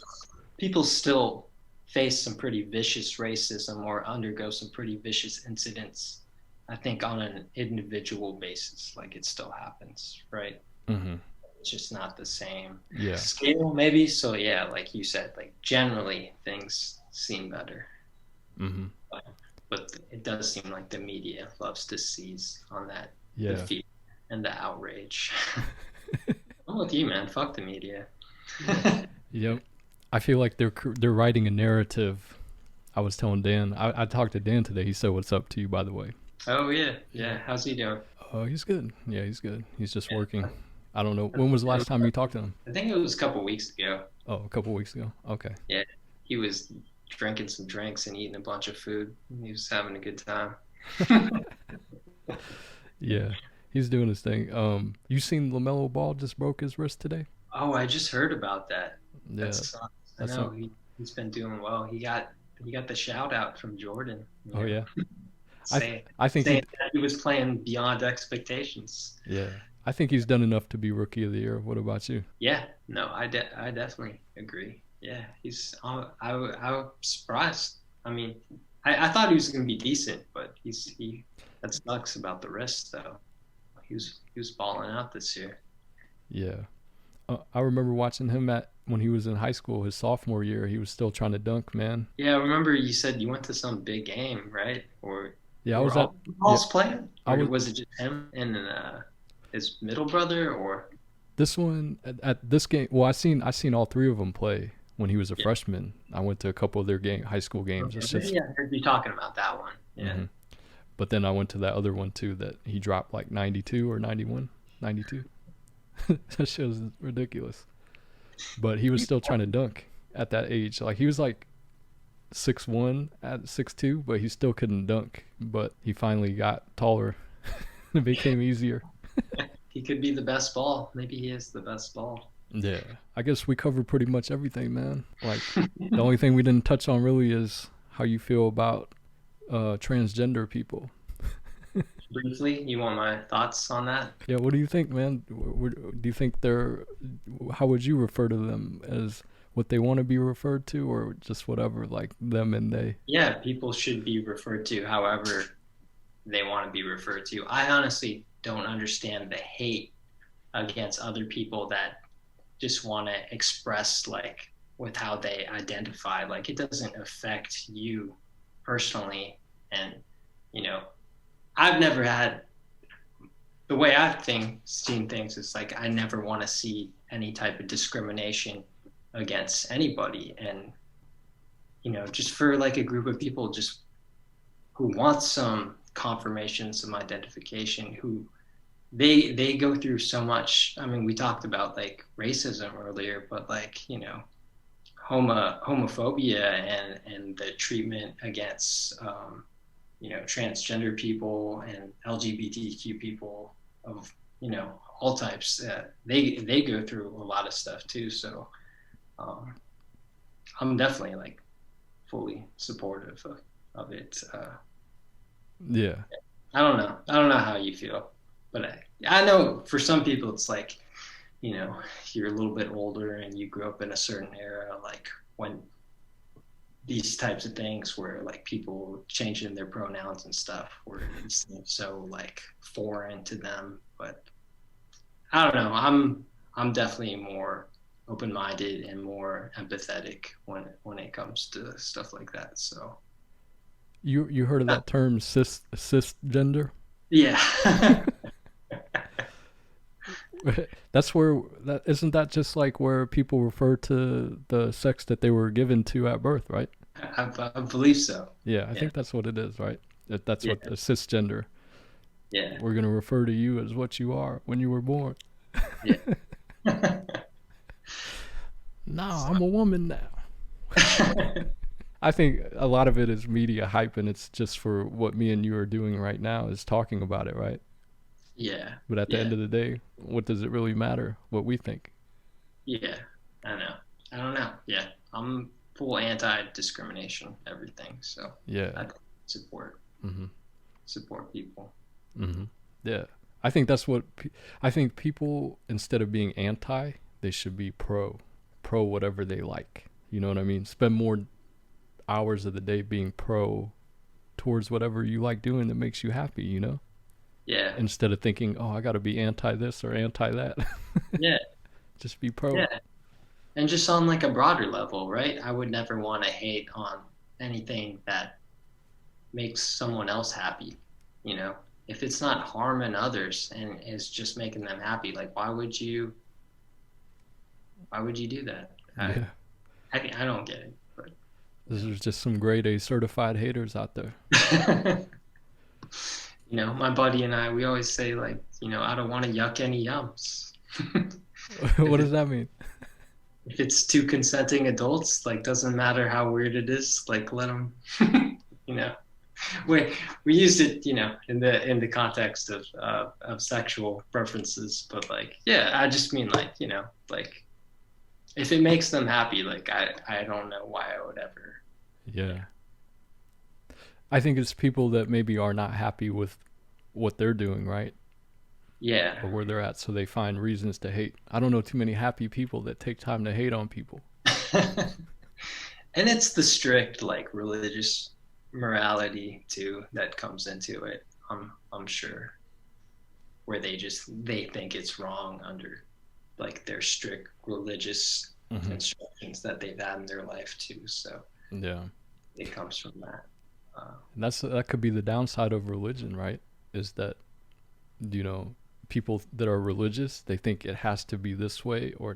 People still face some pretty vicious racism or undergo some pretty vicious incidents, I think, on an individual basis. Like it still happens, right? Mm-hmm. It's just not the same scale, maybe. So yeah, like you said, like generally things seem better. Mm-hmm. But it does seem like the media loves to seize on that the fear and the outrage. I'm with you, man. Fuck the media. Yep. I feel like they're writing a narrative. I was telling Dan, I talked to Dan today. He said, "What's up to you, by the way?" Oh yeah. How's he doing? Oh, he's good. Yeah, he's good. He's just working. I don't know. When was the last time you talked to him? I think it was a couple weeks ago. Oh, a couple weeks ago. Okay. Yeah, he was drinking some drinks and eating a bunch of food. He was having a good time. Yeah, he's doing his thing. You seen LaMelo Ball just broke his wrist today? Oh, I just heard about that. Yeah, I know he's been doing well. He got the shout out from Jordan. Oh yeah. I think he was playing beyond expectations. Yeah. I think he's done enough to be Rookie of the Year. What about you? Yeah, no, I definitely agree. Yeah, I was surprised. I mean, I thought he was going to be decent, but that sucks about the wrist though. He was balling out this year. Yeah, I remember watching him when he was in high school, his sophomore year. He was still trying to dunk, man. Yeah, I remember you said you went to some big game, right? Or yeah, I was at playing. Or was it just him and his middle brother, or this one at this game? Well, I seen all three of them play. when he was a freshman. I went to a couple of their high school games. Okay. Yeah, I heard you talking about that one. Yeah. Mm-hmm. But then I went to that other one too that he dropped like 92 or 91, 92. That shit was ridiculous. But he was still trying to dunk at that age. Like he was like 6'1" at 6'2", but he still couldn't dunk. But he finally got taller. It became easier. He could be the best ball. Maybe he is the best ball. Yeah. I guess we covered pretty much everything, man. Like the only thing we didn't touch on really is how you feel about transgender people. Briefly, you want my thoughts on that? Yeah, what do you think, man? Do you think how would you refer to them, as what they want to be referred to, or just whatever, like them and they? Yeah, people should be referred to however they want to be referred to. I honestly don't understand the hate against other people that just want to express like with how they identify. Like it doesn't affect you personally. And, I've never had, the way I've seen things is like, I never want to see any type of discrimination against anybody. And, just for like a group of people just who want some confirmation, some identification, who they go through so much. I mean, we talked about like racism earlier, but like, homophobia and the treatment against, transgender people and LGBTQ people of, all types. They go through a lot of stuff too. So I'm definitely like fully supportive of it. Yeah. I don't know how you feel, but I know for some people it's like, you're a little bit older and you grew up in a certain era, like when these types of things where like people changing their pronouns and stuff were so like foreign to them. But I don't know. I'm definitely more open-minded and more empathetic when it comes to stuff like that. So you heard of that term cisgender? Yeah. Isn't that just like where people refer to the sex that they were given to at birth, right? I believe so. Yeah, I think that's what it is, right? That's what the cisgender. Yeah. We're going to refer to you as what you are when you were born. Yeah. No, I'm a woman now. I think a lot of it is media hype, and it's just for what me and you are doing right now is talking about it, right? Yeah. But at the end of the day, what does it really matter what we think? Yeah, I don't know. Yeah, I'm full anti-discrimination, everything. So yeah, I support people. Mm-hmm. Yeah, I think that's what I think. People, instead of being anti, they should be pro whatever they like. You know what I mean? Spend more hours of the day being pro towards whatever you like doing that makes you happy. Yeah. Instead of thinking, oh, I got to be anti this or anti that. Yeah. Just be pro. Yeah. And just on like a broader level, right? I would never want to hate on anything that makes someone else happy. If it's not harming others and is just making them happy, like why would you do that? Yeah. I don't get it. But there's just some grade A certified haters out there. My buddy and I, we always say like, I don't want to yuck any yums. What does that mean? If it's two consenting adults, like doesn't matter how weird it is, like let them, we used it, in the context of sexual preferences, but like, yeah, I just mean like, like if it makes them happy, like I don't know why I would ever. Yeah. I think it's people that maybe are not happy with what they're doing, right? Yeah. Or where they're at, so they find reasons to hate. I don't know too many happy people that take time to hate on people. And it's the strict like religious morality too that comes into it. I'm sure, where they think it's wrong under like their strict religious instructions that they've had in their life too. So yeah, it comes from that. And that could be the downside of religion, right? Is that, people that are religious, they think it has to be this way or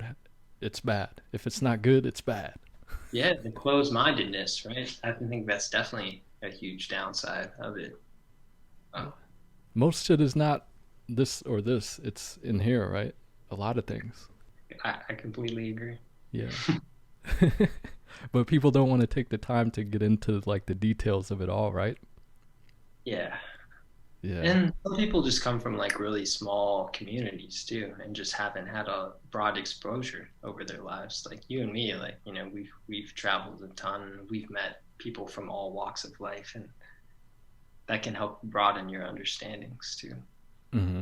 it's bad. If it's not good, it's bad. Yeah, the closed-mindedness, right? I think that's definitely a huge downside of it. Oh, Most shit is not this or this. It's in here, right? A lot of things. I completely agree. Yeah. But people don't want to take the time to get into like the details of it all, right? Yeah. Yeah. And some people just come from like really small communities too, and just haven't had a broad exposure over their lives. Like you and me, like, you know, we've traveled a ton, we've met people from all walks of life, and that can help broaden your understandings too. Mm-hmm.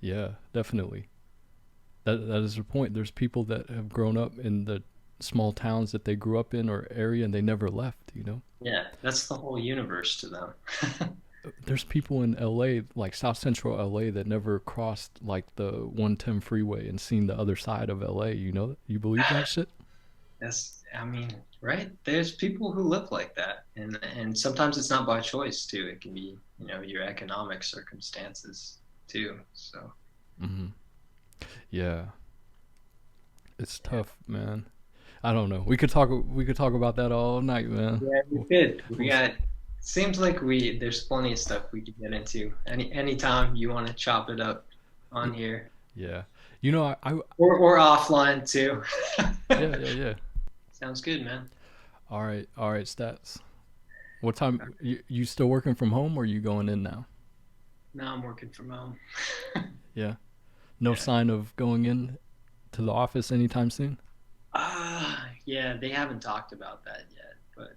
Yeah, definitely. That is the point. There's people that have grown up in the small towns that they grew up in or area and they never left, you know? Yeah, that's the whole universe to them. There's people in LA, like South Central LA, that never crossed like the 110 freeway and seen the other side of LA, you know? You believe that shit? That's, I mean, right? There's people who look like that, and sometimes it's not by choice too. It can be, you know, your economic circumstances too. So, Mm-hmm. Yeah. It's tough, man. I don't know. We could talk about that all night, man. yeah, we could. We got. Seems like there's plenty of stuff we could get into. Anytime you want to chop it up on here, Yeah. You know, or offline too. yeah. Sounds good, man. All right, Stats. What time you still working from home or you going in now? Now I'm working from home. Yeah. No Yeah. sign of going in to the office anytime soon? Yeah, they haven't talked about that yet, but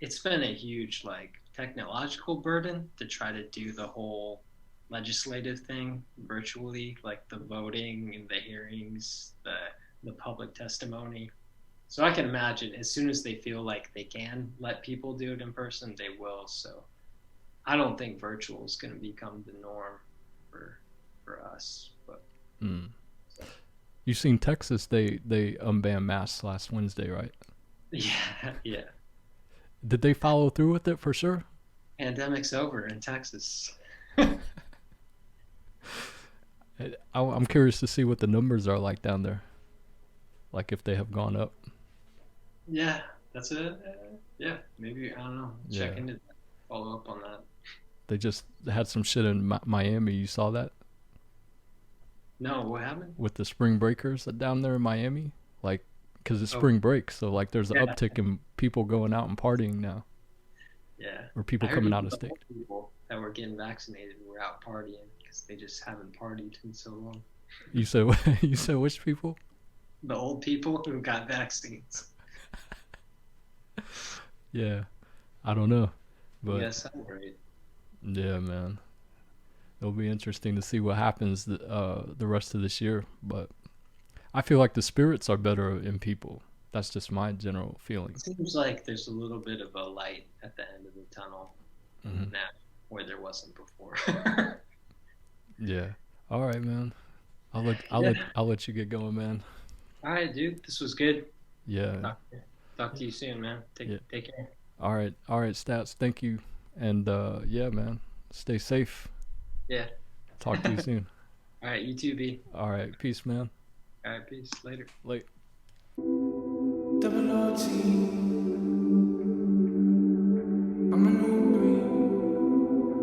it's been a huge like technological burden to try to do the whole legislative thing virtually, like the voting and the hearings, the public testimony. So I can imagine as soon as they feel like they can let people do it in person, they will. So I don't think virtual is going to become the norm for us. But Mm. You seen Texas? They unbanned masks last Wednesday, right? yeah, yeah. Did they follow through with it for sure? Pandemic's over in Texas. I'm curious to see what the numbers are like down there. Like if they have gone up. Yeah, that's it. Yeah, maybe I don't know. Check Yeah. into that. Follow up on that. They just had some shit in Miami. You saw that No, what happened? with the spring breakers down there in Miami? Like, because it's Oh, spring break, so like there's an yeah, uptick in people going out and partying now, yeah. or people I heard coming even out of the state. old people that were getting vaccinated were out partying because they just haven't partied in so long. You said you said which people? The old people who got vaccines. Yeah, I don't know, but Yes, I'm right. yeah, man, it'll be interesting to see what happens the rest of this year. But I feel like the spirits are better in people. That's just my general feeling. It seems like there's a little bit of a light at the end of the tunnel Hmm. now where there wasn't before. Yeah. All right, man. Yeah. I'll let you get going, man. All right, dude. This was good. Yeah. Talk to you soon, man. Yeah. Take care. All right, Stats. Thank you, and yeah, man. Stay safe. Yeah. Talk to you soon. All right, you too, B. All right, peace, man. All right, peace. Later. Late. Double O T.